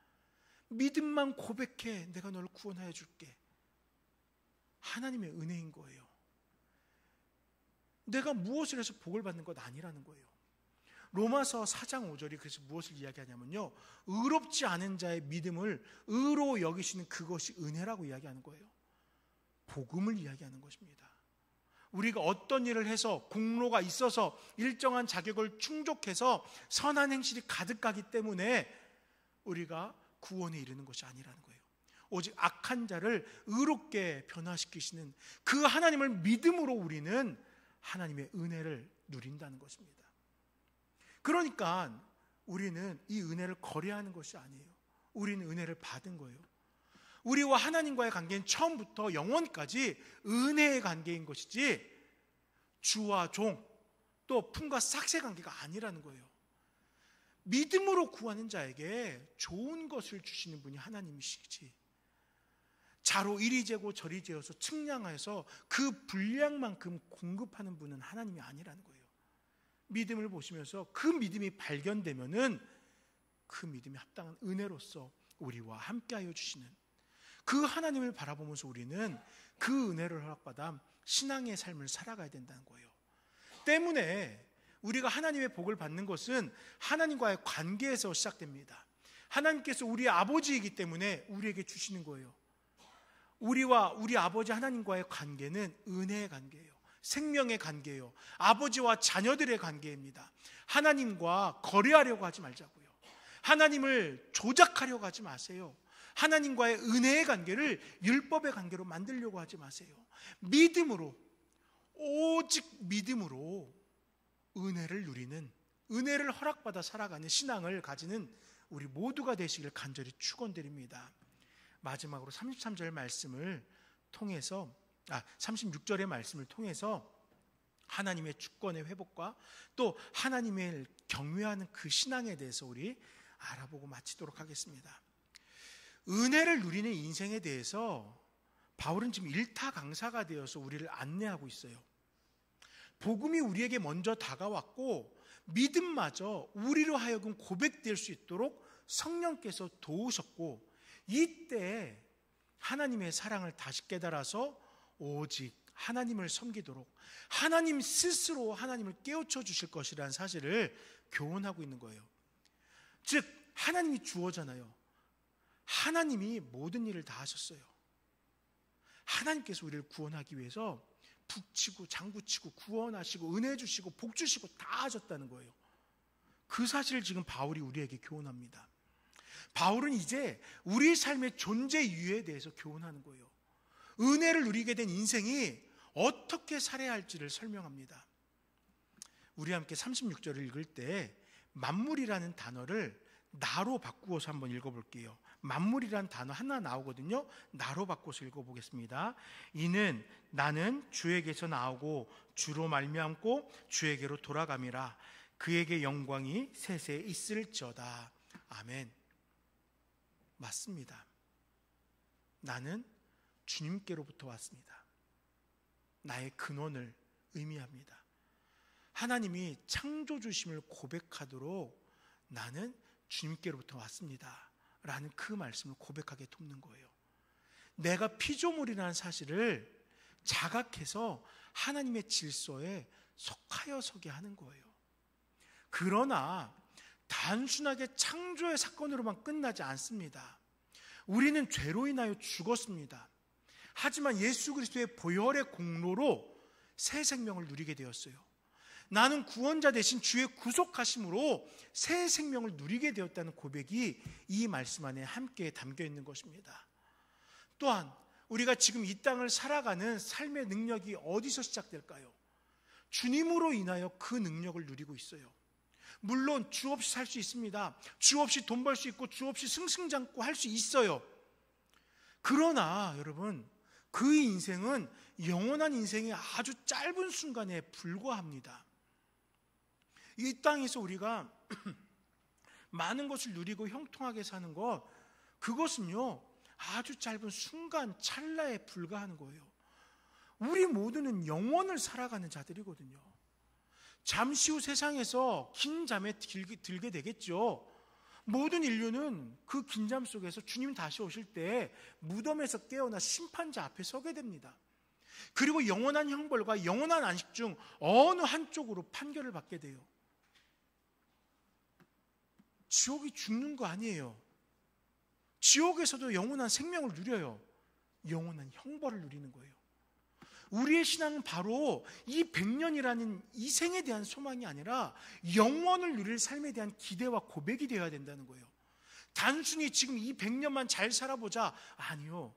믿음만 고백해, 내가 너를 구원하여 줄게. 하나님의 은혜인 거예요. 내가 무엇을 해서 복을 받는 것 아니라는 거예요. 로마서 4장 5절이 그래서 무엇을 이야기하냐면요, 의롭지 않은 자의 믿음을 의로 여기시는 그것이 은혜라고 이야기하는 거예요. 복음을 이야기하는 것입니다. 우리가 어떤 일을 해서 공로가 있어서 일정한 자격을 충족해서 선한 행실이 가득하기 때문에 우리가 구원에 이르는 것이 아니라는 거예요. 오직 악한 자를 의롭게 변화시키시는 그 하나님을 믿음으로 우리는 하나님의 은혜를 누린다는 것입니다. 그러니까 우리는 이 은혜를 거래하는 것이 아니에요. 우리는 은혜를 받은 거예요. 우리와 하나님과의 관계는 처음부터 영원까지 은혜의 관계인 것이지 주와 종, 또 품과 삭새 관계가 아니라는 거예요. 믿음으로 구하는 자에게 좋은 것을 주시는 분이 하나님이시지, 자로 이리 재고 저리 재어서 측량하여서 그 분량만큼 공급하는 분은 하나님이 아니라는 거예요. 믿음을 보시면서 그 믿음이 발견되면은 그 믿음이 합당한 은혜로서 우리와 함께하여 주시는 그 하나님을 바라보면서 우리는 그 은혜를 허락받아 신앙의 삶을 살아가야 된다는 거예요. 때문에 우리가 하나님의 복을 받는 것은 하나님과의 관계에서 시작됩니다. 하나님께서 우리의 아버지이기 때문에 우리에게 주시는 거예요. 우리와 우리 아버지 하나님과의 관계는 은혜의 관계예요. 생명의 관계예요. 아버지와 자녀들의 관계입니다. 하나님과 거래하려고 하지 말자고요. 하나님을 조작하려고 하지 마세요. 하나님과의 은혜의 관계를 율법의 관계로 만들려고 하지 마세요. 믿음으로, 오직 믿음으로 은혜를 누리는, 은혜를 허락받아 살아가는 신앙을 가지는 우리 모두가 되시길 간절히 축원드립니다. 마지막으로 33절 말씀을 통해서 36절의 말씀을 통해서 하나님의 주권의 회복과 또 하나님을 경외하는 그 신앙에 대해서 우리 알아보고 마치도록 하겠습니다. 은혜를 누리는 인생에 대해서 바울은 지금 일타 강사가 되어서 우리를 안내하고 있어요. 복음이 우리에게 먼저 다가왔고 믿음마저 우리로 하여금 고백될 수 있도록 성령께서 도우셨고, 이때 하나님의 사랑을 다시 깨달아서 오직 하나님을 섬기도록 하나님 스스로 하나님을 깨우쳐 주실 것이라는 사실을 교훈하고 있는 거예요. 즉 하나님이 주어잖아요. 하나님이 모든 일을 다 하셨어요. 하나님께서 우리를 구원하기 위해서 북치고 장구치고 구원하시고 은혜 주시고 복 주시고 다 하셨다는 거예요. 그 사실을 지금 바울이 우리에게 교훈합니다. 바울은 이제 우리 삶의 존재 이유에 대해서 교훈하는 거예요. 은혜를 누리게 된 인생이 어떻게 살아야 할지를 설명합니다. 우리 함께 36절을 읽을 때 만물이라는 단어를 나로 바꾸어서 한번 읽어볼게요. 만물이라는 단어 하나 나오거든요. 나로 바꿔서 읽어보겠습니다. 이는 나는 주에게서 나오고 주로 말미암고 주에게로 돌아감이라. 그에게 영광이 세세에 있을지어다. 아멘. 맞습니다. 나는 주님께로부터 왔습니다. 나의 근원을 의미합니다. 하나님이 창조주심을 고백하도록 나는 주님께로부터 왔습니다 라는 그 말씀을 고백하게 돕는 거예요. 내가 피조물이라는 사실을 자각해서 하나님의 질서에 속하여 서게 하는 거예요. 그러나 단순하게 창조의 사건으로만 끝나지 않습니다. 우리는 죄로 인하여 죽었습니다. 하지만 예수 그리스도의 보혈의 공로로 새 생명을 누리게 되었어요. 나는 구원자 대신 주의 구속하심으로 새 생명을 누리게 되었다는 고백이 이 말씀 안에 함께 담겨 있는 것입니다. 또한 우리가 지금 이 땅을 살아가는 삶의 능력이 어디서 시작될까요? 주님으로 인하여 그 능력을 누리고 있어요. 물론 주 없이 살 수 있습니다. 주 없이 돈 벌 수 있고 주 없이 승승장구 할 수 있어요. 그러나 여러분, 그 인생은 영원한 인생의 아주 짧은 순간에 불과합니다. 이 땅에서 우리가 많은 것을 누리고 형통하게 사는 것, 그것은요 아주 짧은 순간 찰나에 불과하는 거예요. 우리 모두는 영원을 살아가는 자들이거든요. 잠시 후 세상에서 긴 잠에 들게 되겠죠. 모든 인류는 그 긴 잠 속에서 주님 다시 오실 때 무덤에서 깨어나 심판자 앞에 서게 됩니다. 그리고 영원한 형벌과 영원한 안식 중 어느 한쪽으로 판결을 받게 돼요. 지옥이 죽는 거 아니에요. 지옥에서도 영원한 생명을 누려요. 영원한 형벌을 누리는 거예요. 우리의 신앙은 바로 이 100년이라는 이 생에 대한 소망이 아니라 영원을 누릴 삶에 대한 기대와 고백이 되어야 된다는 거예요. 단순히 지금 이 100년만 잘 살아보자, 아니요.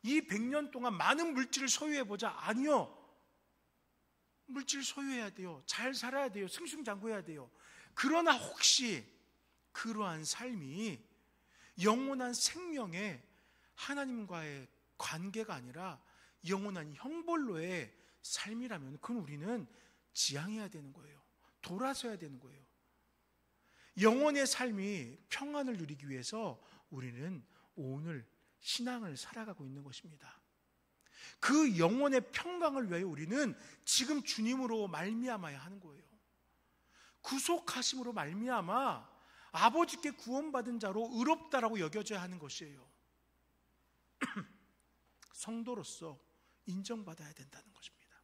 이 100년 동안 많은 물질을 소유해보자, 아니요. 물질 소유해야 돼요. 잘 살아야 돼요. 승승장구해야 돼요. 그러나 혹시 그러한 삶이 영원한 생명의 하나님과의 관계가 아니라 영원한 형벌로의 삶이라면 그건 우리는 지향해야 되는 거예요. 돌아서야 되는 거예요. 영원의 삶이 평안을 누리기 위해서 우리는 오늘 신앙을 살아가고 있는 것입니다. 그 영원의 평강을 위하여 우리는 지금 주님으로 말미암아야 하는 거예요. 구속하심으로 말미암아 아버지께 구원받은 자로 의롭다라고 여겨져야 하는 것이에요. 성도로서 인정받아야 된다는 것입니다.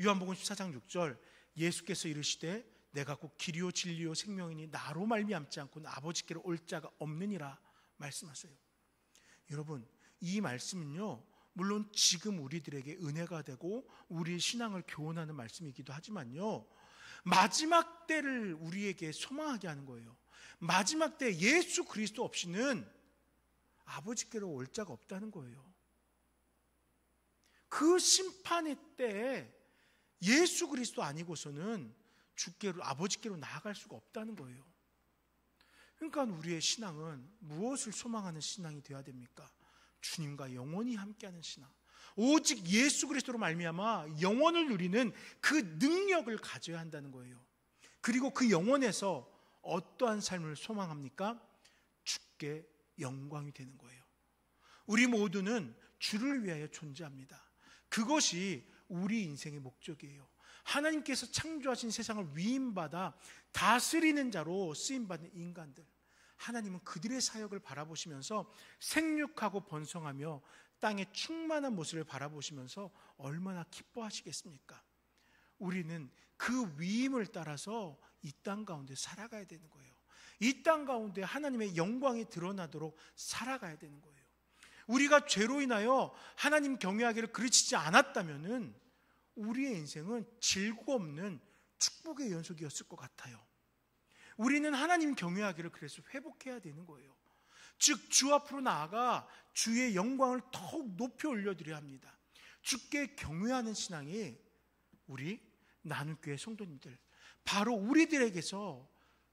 요한복음 14장 6절, 예수께서 이르시되 내가 곧 길이요 진리요 생명이니 나로 말미암지 않고는 아버지께로 올 자가 없느니라 말씀하세요. 여러분, 이 말씀은요 물론 지금 우리들에게 은혜가 되고 우리의 신앙을 교훈하는 말씀이기도 하지만요, 마지막 때를 우리에게 소망하게 하는 거예요. 마지막 때 예수 그리스도 없이는 아버지께로 올 자가 없다는 거예요. 그 심판의 때에 예수 그리스도 아니고서는 주께로, 아버지께로 나아갈 수가 없다는 거예요. 그러니까 우리의 신앙은 무엇을 소망하는 신앙이 되어야 됩니까? 주님과 영원히 함께하는 신앙, 오직 예수 그리스도로 말미암아 영원을 누리는 그 능력을 가져야 한다는 거예요. 그리고 그 영혼에서 어떠한 삶을 소망합니까? 주께 영광이 되는 거예요. 우리 모두는 주를 위하여 존재합니다. 그것이 우리 인생의 목적이에요. 하나님께서 창조하신 세상을 위임받아 다스리는 자로 쓰임받는 인간들, 하나님은 그들의 사역을 바라보시면서 생육하고 번성하며 땅의 충만한 모습을 바라보시면서 얼마나 기뻐하시겠습니까? 우리는 그 위임을 따라서 이 땅 가운데 살아가야 되는 거예요. 이 땅 가운데 하나님의 영광이 드러나도록 살아가야 되는 거예요. 우리가 죄로 인하여 하나님 경외하기를 가르치지 않았다면은 우리의 인생은 질고 없는 축복의 연속이었을 것 같아요. 우리는 하나님 경외하기를 그래서 회복해야 되는 거예요. 즉 주 앞으로 나아가 주의 영광을 더욱 높이 올려드려야 합니다. 주께 경외하는 신앙이 우리 나눔교회 성도님들, 바로 우리들에게서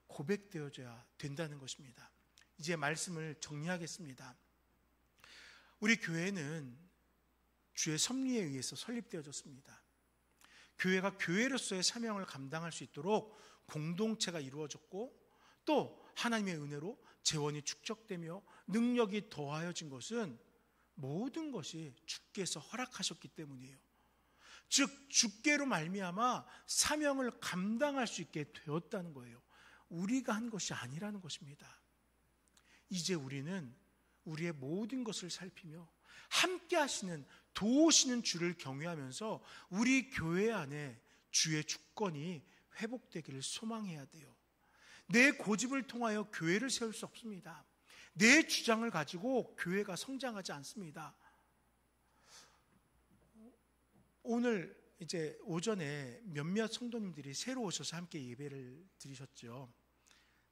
고백되어져야 된다는 것입니다. 이제 말씀을 정리하겠습니다. 우리 교회는 주의 섭리에 의해서 설립되어졌습니다. 교회가 교회로서의 사명을 감당할 수 있도록 공동체가 이루어졌고, 또 하나님의 은혜로 재원이 축적되며 능력이 더하여진 것은 모든 것이 주께서 허락하셨기 때문이에요. 즉 주께로 말미암아 사명을 감당할 수 있게 되었다는 거예요. 우리가 한 것이 아니라는 것입니다. 이제 우리는 우리의 모든 것을 살피며 함께 하시는, 도우시는 주를 경외하면서 우리 교회 안에 주의 주권이 회복되기를 소망해야 돼요. 내 고집을 통하여 교회를 세울 수 없습니다. 내 주장을 가지고 교회가 성장하지 않습니다. 오늘 이제 오전에 몇몇 성도님들이 새로 오셔서 함께 예배를 드리셨죠.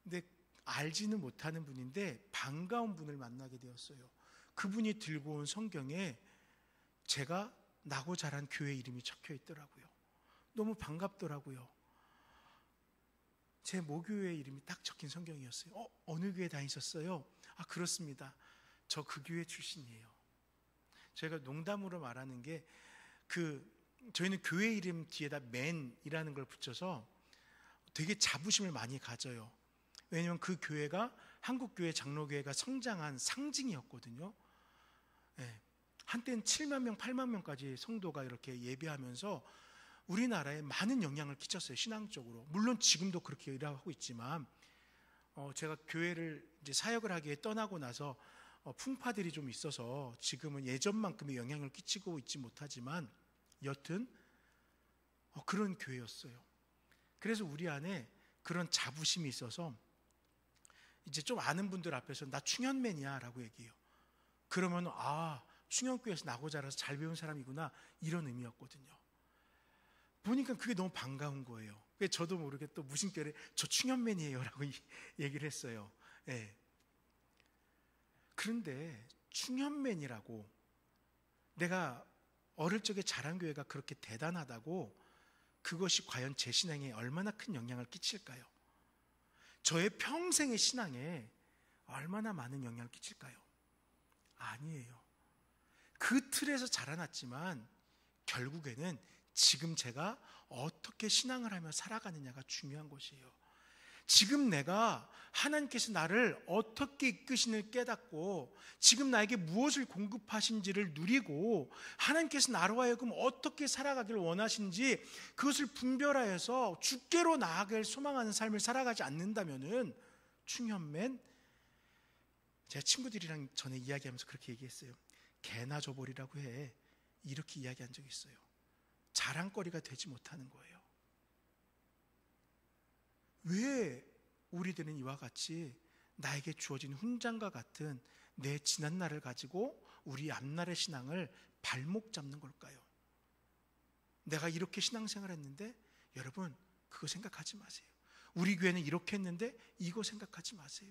근데 알지는 못하는 분인데 반가운 분을 만나게 되었어요. 그분이 들고 온 성경에 제가 나고 자란 교회 이름이 적혀 있더라고요. 너무 반갑더라고요. 제 모교회 이름이 딱 적힌 성경이었어요. 어느 교회 다니셨어요? 아, 그렇습니다. 저 그 교회 출신이에요. 제가 농담으로 말하는 게 저희는 교회 이름 뒤에다 맨이라는 걸 붙여서 되게 자부심을 많이 가져요. 왜냐하면 그 교회가 한국교회 장로교회가 성장한 상징이었거든요. 네. 한때는 7만 명, 8만 명까지 성도가 이렇게 예배하면서 우리나라에 많은 영향을 끼쳤어요. 신앙적으로. 물론 지금도 그렇게 일하고 있지만 제가 교회를 이제 사역을 하기에 떠나고 나서 풍파들이 좀 있어서 지금은 예전만큼의 영향을 끼치고 있지 못하지만 여튼 그런 교회였어요. 그래서 우리 안에 그런 자부심이 있어서 이제 좀 아는 분들 앞에서 나 충현맨이야 라고 얘기해요. 그러면 충현교회에서 나고 자라서 잘 배운 사람이구나, 이런 의미였거든요. 보니까 그게 너무 반가운 거예요. 그래서 저도 모르게 또 무심결에 저 충현맨이에요 라고 얘기를 했어요. 네. 그런데 충현맨이라고, 내가 어릴 적에 자란 교회가 그렇게 대단하다고 그것이 과연 제 신앙에 얼마나 큰 영향을 끼칠까요? 저의 평생의 신앙에 얼마나 많은 영향을 끼칠까요? 아니에요. 그 틀에서 자라났지만 결국에는 지금 제가 어떻게 신앙을 하며 살아가느냐가 중요한 것이에요. 지금 내가 하나님께서 나를 어떻게 이끄시는지 깨닫고 지금 나에게 무엇을 공급하신지를 누리고 하나님께서 나로 하여금 어떻게 살아가기를 원하시는지 그것을 분별하여서 주께로 나아갈 소망하는 삶을 살아가지 않는다면은 충현맨, 제가 친구들이랑 전에 이야기하면서 그렇게 얘기했어요. 개나 줘버리라고 해. 이렇게 이야기한 적이 있어요. 자랑거리가 되지 못하는 거예요. 왜 우리들은 이와 같이 나에게 주어진 훈장과 같은 내 지난날을 가지고 우리 앞날의 신앙을 발목 잡는 걸까요? 내가 이렇게 신앙생활 했는데, 여러분 그거 생각하지 마세요. 우리 교회는 이렇게 했는데 이거 생각하지 마세요.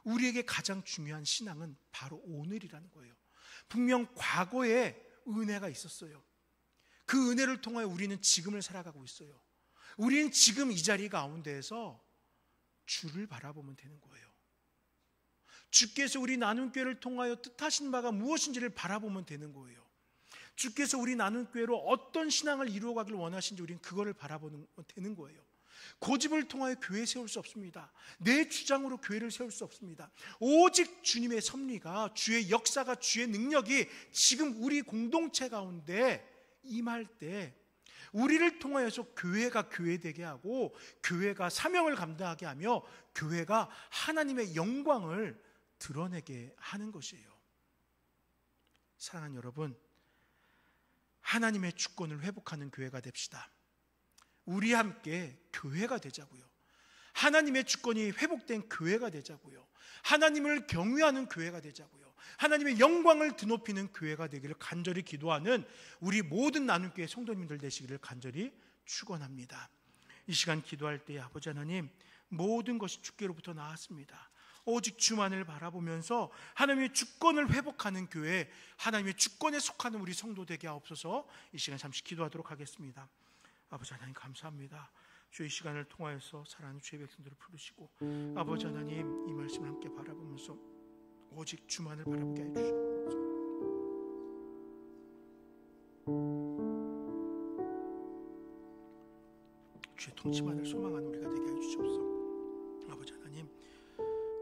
우리에게 가장 중요한 신앙은 바로 오늘이라는 거예요. 분명 과거에 은혜가 있었어요. 그 은혜를 통하여 우리는 지금을 살아가고 있어요. 우리는 지금 이 자리 가운데에서 주를 바라보면 되는 거예요. 주께서 우리 나눔교회를 통하여 뜻하신 바가 무엇인지를 바라보면 되는 거예요. 주께서 우리 나눔교회로 어떤 신앙을 이루어가길 원하시는지 우리는 그거를 바라보면 되는 거예요. 고집을 통하여 교회 세울 수 없습니다. 내 주장으로 교회를 세울 수 없습니다. 오직 주님의 섭리가, 주의 역사가, 주의 능력이 지금 우리 공동체 가운데 임할 때 우리를 통하여서 교회가 교회되게 하고 교회가 사명을 감당하게 하며 교회가 하나님의 영광을 드러내게 하는 것이에요. 사랑하는 여러분, 하나님의 주권을 회복하는 교회가 됩시다. 우리 함께 교회가 되자고요. 하나님의 주권이 회복된 교회가 되자고요. 하나님을 경외하는 교회가 되자고요. 하나님의 영광을 드높이는 교회가 되기를 간절히 기도하는 우리 모든 나눔교회 성도님들 되시기를 간절히 축원합니다. 이 시간 기도할 때 아버지 하나님, 모든 것이 주께로부터 나왔습니다. 오직 주만을 바라보면서 하나님의 주권을 회복하는 교회, 하나님의 주권에 속하는 우리 성도 되게 하옵소서. 이 시간 잠시 기도하도록 하겠습니다. 아버지 하나님 감사합니다. 주의 시간을 통하여서 사랑하는 주의 백성들을 부르시고 아버지 하나님, 이 말씀을 함께 바라보면서 오직 주만을 바라보게 해주시옵소서. 주의 통치만을 소망하는 우리가 되게 해주시옵소서. 아버지 하나님,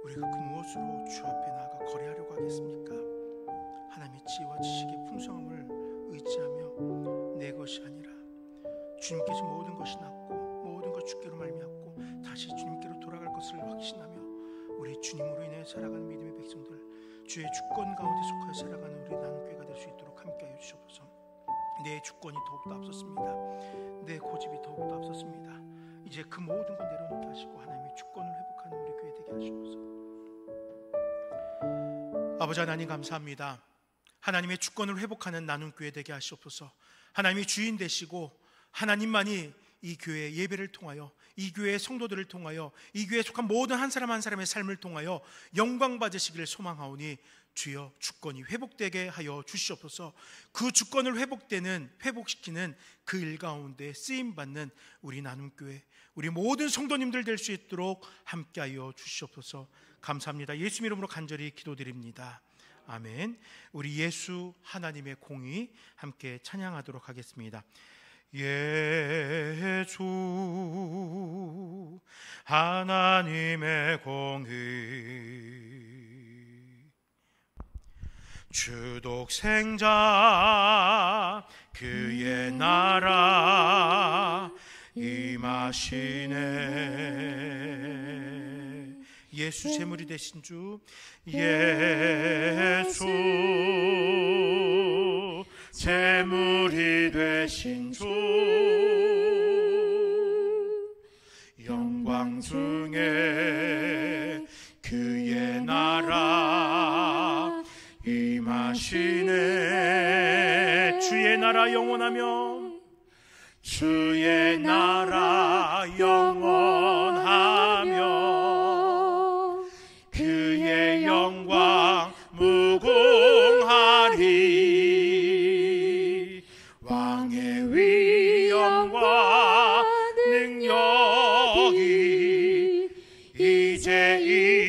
우리가 그 무엇으로 주 앞에 나아가 거래하려고 하겠습니까? 하나님의 지혜와 지식의 풍성함을 의지하며 내 것이 아니라 주님께서 모든 것이 낫고 모든 것 주께로 말미암고 다시 주님께로 돌아갈 것을 확신하며 우리 주님으로 인해 살아가는 믿음의 백성들, 주의 주권 가운데 속하여 살아가는 우리 나눔교회가 될 수 있도록 함께하여 주시옵소서. 내 주권이 더욱더 앞섰습니다. 내 고집이 더욱더 앞섰습니다. 이제 그 모든 것 내려놓게 하시고 하나님의 주권을 회복하는 우리 교회 되게 하시옵소서. 아버지 하나님 감사합니다. 하나님의 주권을 회복하는 나눔교회 되게 하시옵소서. 하나님이 주인 되시고 하나님만이 이 교회의 예배를 통하여, 이 교회의 성도들을 통하여, 이 교회에 속한 모든 한 사람 한 사람의 삶을 통하여 영광 받으시기를 소망하오니 주여 주권이 회복되게 하여 주시옵소서. 그 주권을 회복시키는 그 일 가운데 쓰임받는 우리 나눔교회, 우리 모든 성도님들 될 수 있도록 함께하여 주시옵소서. 감사합니다. 예수 이름으로 간절히 기도드립니다. 아멘. 우리 예수 하나님의 공의 함께 찬양하도록 하겠습니다. 예수 하나님의 공의, 주독생자 그의 나라 임하시네. 예수 제물이 되신 주, 예수 제물이 되신 주, 영광 중에 그의 나라 임하시네. 주의 나라 영원하며, 주의 나라 영원하며 그의 영광 무궁하리. 왕의 위엄과 능력이 이제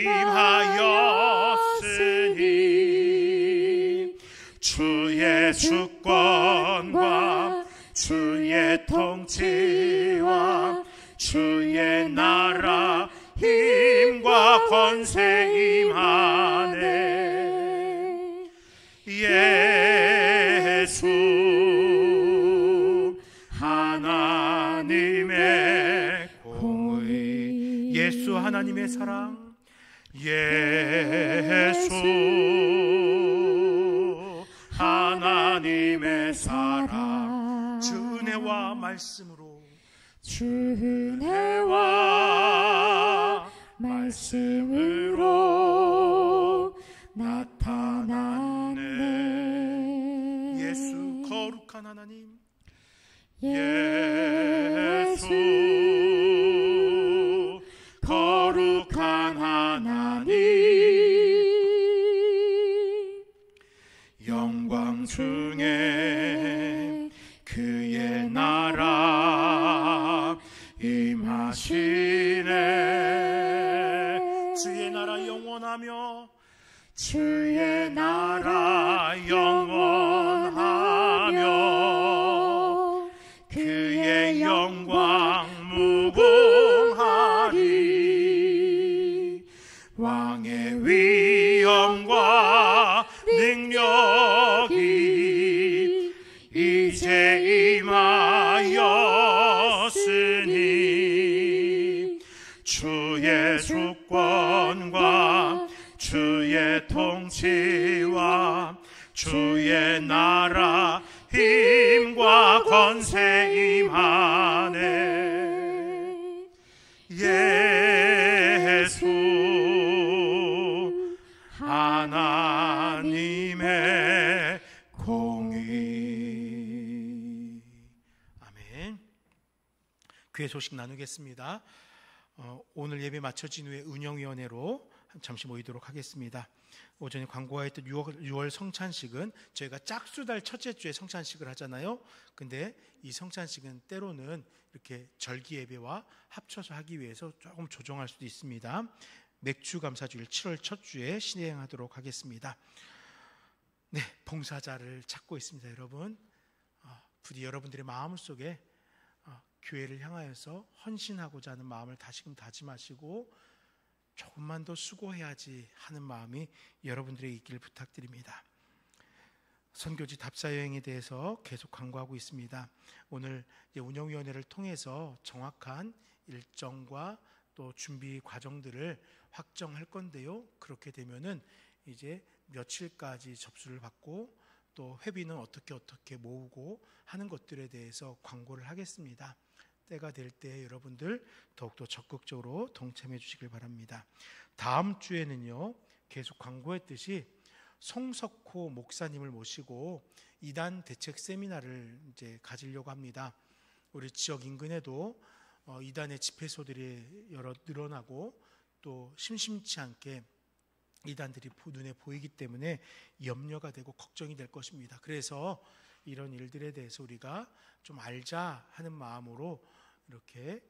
임하였으니 주의 주권과 주의 통치와 주의 나라 힘과 권세 임하네. 예수 하나님의 공의, 예수 하나님의 사랑, 예수 하나님의 사랑, 주 은혜와 말씀으로, 주 은혜와 말씀으로 나타났네. 예수 거룩한 하나님, 예수 중에 그의 나라 임하시네. 주의 나라 영원하며 주의 나라 영원하며 그의 영광 무궁하리. 왕의 위엄과 능력이 이제 임하였으니 주의 주권과 주의 통치와 주의 나라 힘과 권세 임하네. 예수 하나님의 공의. 아멘. 귀의 소식 나누겠습니다. 오늘 예배 마쳐진 후에 운영위원회로 잠시 모이도록 하겠습니다. 오전에 광고가 했던 6월 성찬식은 저희가 짝수달 첫째 주에 성찬식을 하잖아요. 근데 이 성찬식은 때로는 이렇게 절기 예배와 합쳐서 하기 위해서 조금 조정할 수도 있습니다. 맥주 감사주일 7월 첫 주에 진행하도록 하겠습니다. 네, 봉사자를 찾고 있습니다, 여러분. 부디 여러분들의 마음속에 교회를 향하여서 헌신하고자 하는 마음을 다시금 다짐하시고 조금만 더 수고해야지 하는 마음이 여러분들에게 있기를 부탁드립니다. 선교지 답사여행에 대해서 계속 광고하고 있습니다. 오늘 운영위원회를 통해서 정확한 일정과 또 준비 과정들을 확정할 건데요. 그렇게 되면은 이제 며칠까지 접수를 받고 또 회비는 어떻게 모으고 하는 것들에 대해서 광고를 하겠습니다. 때가 될 때 여러분들 더욱더 적극적으로 동참해 주시길 바랍니다. 다음 주에는요, 계속 광고했듯이 송석호 목사님을 모시고 이단 대책 세미나를 이제 가지려고 합니다. 우리 지역 인근에도 이단의 집회소들이 여러 늘어나고 또 심심치 않게 이단들이 눈에 보이기 때문에 염려가 되고 걱정이 될 것입니다. 그래서 이런 일들에 대해서 우리가 좀 알자 하는 마음으로 이렇게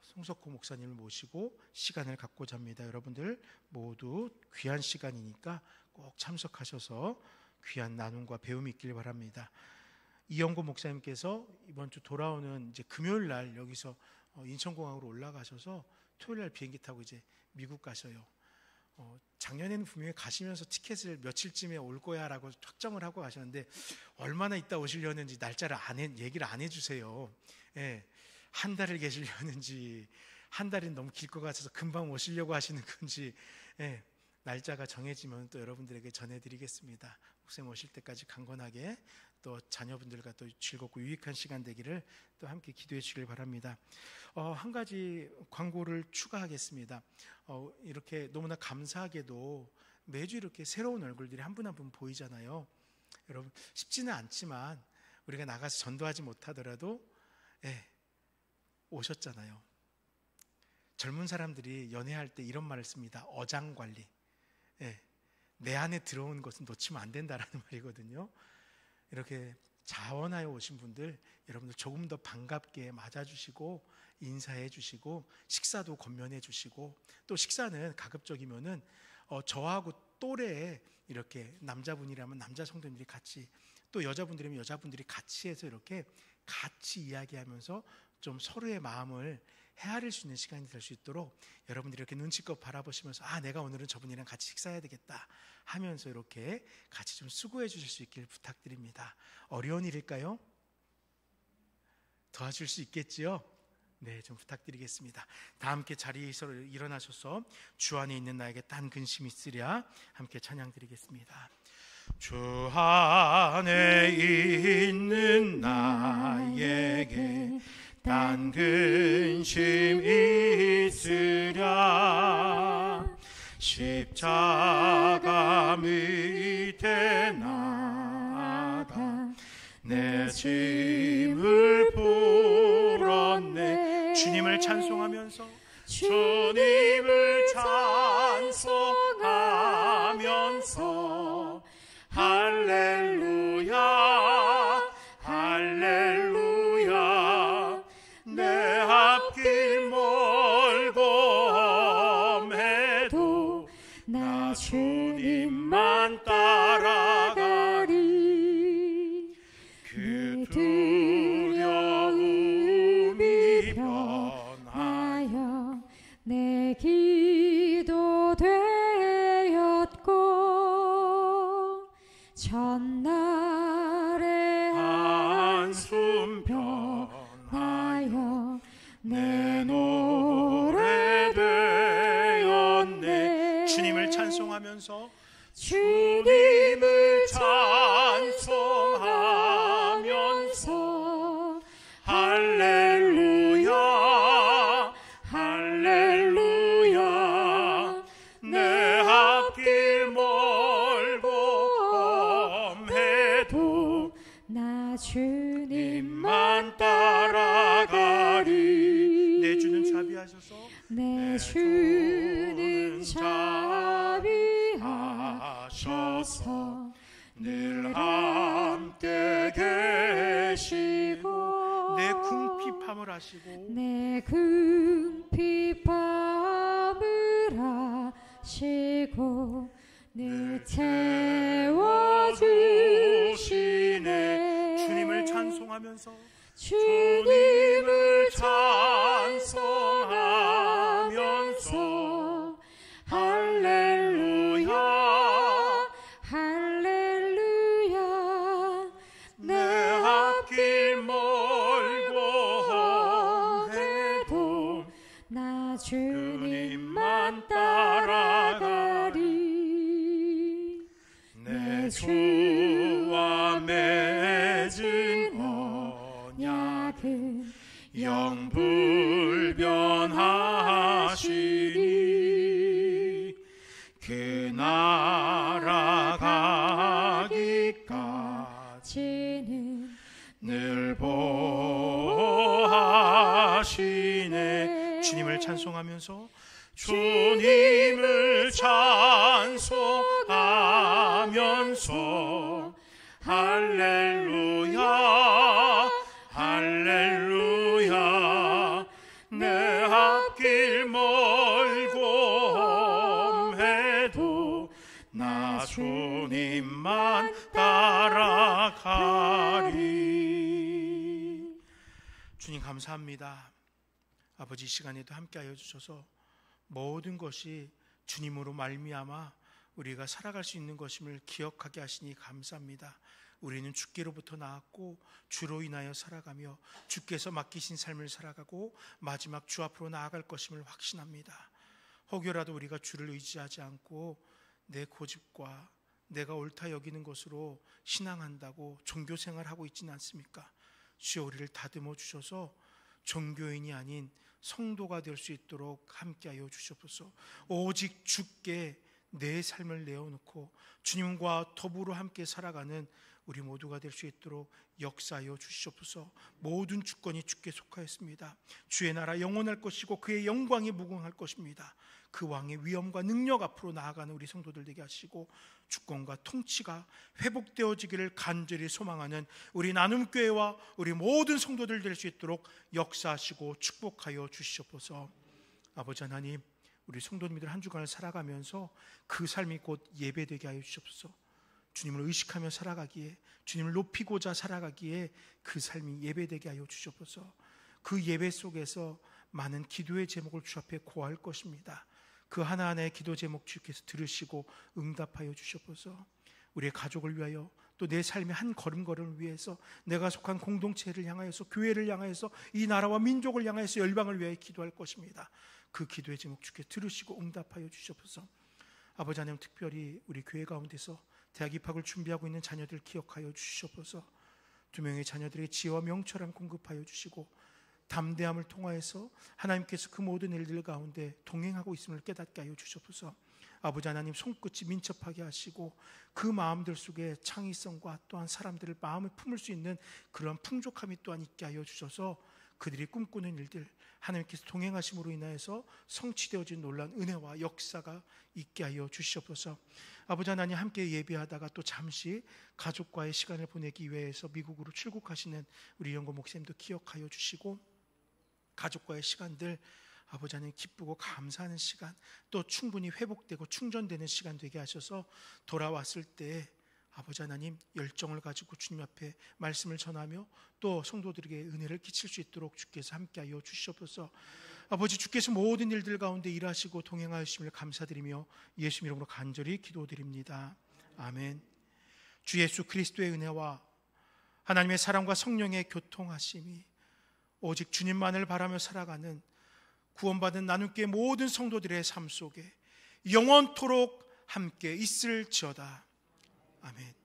송석호 목사님을 모시고 시간을 갖고자 합니다. 여러분들 모두 귀한 시간이니까 꼭 참석하셔서 귀한 나눔과 배움이 있길 바랍니다. 이영고 목사님께서 이번 주 돌아오는 이제 금요일 날 여기서 인천공항으로 올라가셔서 토요일 날 비행기 타고 이제 미국 가셔요. 작년에는 분명히 가시면서 티켓을 며칠쯤에 올 거야라고 확정을 하고 가셨는데 얼마나 있다 오시려는지 날짜를 얘기를 안 해주세요. 예, 한 달을 계시려는지 한 달이 너무 길 것 같아서 금방 오시려고 하시는 건지 날짜가 정해지면 또 여러분들에게 전해드리겠습니다. 목사님 오실 때까지 강건하게 또 자녀분들과 또 즐겁고 유익한 시간 되기를 또 함께 기도해 주시길 바랍니다. 한 가지 광고를 추가하겠습니다. 이렇게 너무나 감사하게도 매주 이렇게 새로운 얼굴들이 한 분 한 분 보이잖아요. 여러분 쉽지는 않지만 우리가 나가서 전도하지 못하더라도 오셨잖아요. 젊은 사람들이 연애할 때 이런 말을 씁니다. 어장관리. 내 안에 들어온 것은 놓치면 안 된다라는 말이거든요. 이렇게 자원하여 오신 분들 여러분들 조금 더 반갑게 맞아주시고 인사해 주시고 식사도 권면해 주시고 또 식사는 가급적이면은 저하고 또래에 이렇게 남자분이라면 남자 성도님들이 같이 또 여자분들이면 여자분들이 같이 해서 이렇게 같이 이야기하면서 좀 서로의 마음을 헤아릴 수 있는 시간이 될 수 있도록 여러분들이 이렇게 눈치껏 바라보시면서 내가 오늘은 저분이랑 같이 식사해야 되겠다 하면서 이렇게 같이 좀 수고해 주실 수 있길 부탁드립니다. 어려운 일일까요? 도와줄 수 있겠지요? 네, 좀 부탁드리겠습니다. 다 함께 자리에서 일어나셔서 주 안에 있는 나에게 딴 근심이 있으랴 함께 찬양 드리겠습니다. 주 안에 있는 나에게 딴 근심 있으랴 십자가 밑에 나가 내 짐을 풀었네. 주님을 찬송하면서 주님을 찬송하면서 할렐루야 주님만 따라가리. 그 두려움이 변하여 내 기도 되었고 전날의 한숨 변하여 내 노래 되었네. 주님을 찬송하면서 주님을 찬송하면서 할렐루야 할렐루야. 내 앞길 멀고 험해도 나 주님만 님만 따라가리. 내 주는 자비하셔서 내 주는 자비하셔서 늘 함께 계시고 내 궁핍함을 하시고 내 궁핍함을 하시고 늘 채워주시네. 주님을 찬송하면서 주님을 찬송하면서 할렐루야 할렐루야. 내 앞길 멀고 험해도 나 주님만 주님만 따라가리. 내 주와 맺은 언약은 영불변하시니 그 나라 가기까지 늘 보호하시네. 주님을 찬송하면서 주님을 찬송하면서 할렐루야 할렐루야. 내 앞길 멀고 험해도 나 주님만 따라가리. 주님 감사합니다. 아버지, 이 시간에도 함께하여 주셔서 모든 것이 주님으로 말미암아 우리가 살아갈 수 있는 것임을 기억하게 하시니 감사합니다. 우리는 주께로부터 나왔고 주로 인하여 살아가며 주께서 맡기신 삶을 살아가고 마지막 주 앞으로 나아갈 것임을 확신합니다. 혹여라도 우리가 주를 의지하지 않고 내 고집과 내가 옳다 여기는 것으로 신앙한다고 종교생활하고 있지는 않습니까? 주여, 우리를 다듬어 주셔서 종교인이 아닌 성도가 될 수 있도록 함께하여 주시옵소서. 오직 주께 내 삶을 내어놓고 주님과 더불어 함께 살아가는 우리 모두가 될 수 있도록 역사하여 주시옵소서. 모든 주권이 주께 속하였습니다. 주의 나라 영원할 것이고 그의 영광이 무궁할 것입니다. 그 왕의 위엄과 능력 앞으로 나아가는 우리 성도들 되게 하시고 주권과 통치가 회복되어지기를 간절히 소망하는 우리 나눔교회와 우리 모든 성도들 될 수 있도록 역사하시고 축복하여 주시옵소서. 아버지 하나님, 우리 성도님들 한 주간을 살아가면서 그 삶이 곧 예배되게 하여 주시옵소서. 주님을 의식하며 살아가기에, 주님을 높이고자 살아가기에 그 삶이 예배되게 하여 주시옵소서. 그 예배 속에서 많은 기도의 제목을 주 앞에 고할 것입니다. 그 하나하나의 기도 제목 주께서 들으시고 응답하여 주시옵소서. 우리의 가족을 위하여, 또 내 삶의 한 걸음걸음을 위해서, 내가 속한 공동체를 향하여서, 교회를 향하여서, 이 나라와 민족을 향하여서, 열방을 위하여 기도할 것입니다. 그 기도의 제목 주께 들으시고 응답하여 주시옵소서. 아버지 하나님, 특별히 우리 교회 가운데서 대학 입학을 준비하고 있는 자녀들 기억하여 주시옵소서. 두 명의 자녀들의 지혜와 명철함 공급하여 주시고 담대함을 통하여서 하나님께서 그 모든 일들 가운데 동행하고 있음을 깨닫게 하여 주시옵소서. 아버지 하나님, 손끝이 민첩하게 하시고 그 마음들 속에 창의성과 또한 사람들의 마음을 품을 수 있는 그런 풍족함이 또한 있게 하여 주셔서 그들이 꿈꾸는 일들 하나님께서 동행하심으로 인하여서 성취되어진 놀라운 은혜와 역사가 있게 하여 주시옵소서. 아버지 하나님, 함께 예배하다가 또 잠시 가족과의 시간을 보내기 위해서 미국으로 출국하시는 우리 영고 목사님도 기억하여 주시고 가족과의 시간들 아버지 하나님 기쁘고 감사하는 시간, 또 충분히 회복되고 충전되는 시간 되게 하셔서 돌아왔을 때 아버지 하나님 열정을 가지고 주님 앞에 말씀을 전하며 또 성도들에게 은혜를 끼칠 수 있도록 주께서 함께하여 주시옵소서. 아버지, 주께서 모든 일들 가운데 일하시고 동행하심을 감사드리며 예수 이름으로 간절히 기도드립니다. 아멘. 주 예수 그리스도의 은혜와 하나님의 사랑과 성령의 교통하심이 오직 주님만을 바라며 살아가는 구원받은 나눔교회 모든 성도들의 삶 속에 영원토록 함께 있을지어다. 아멘.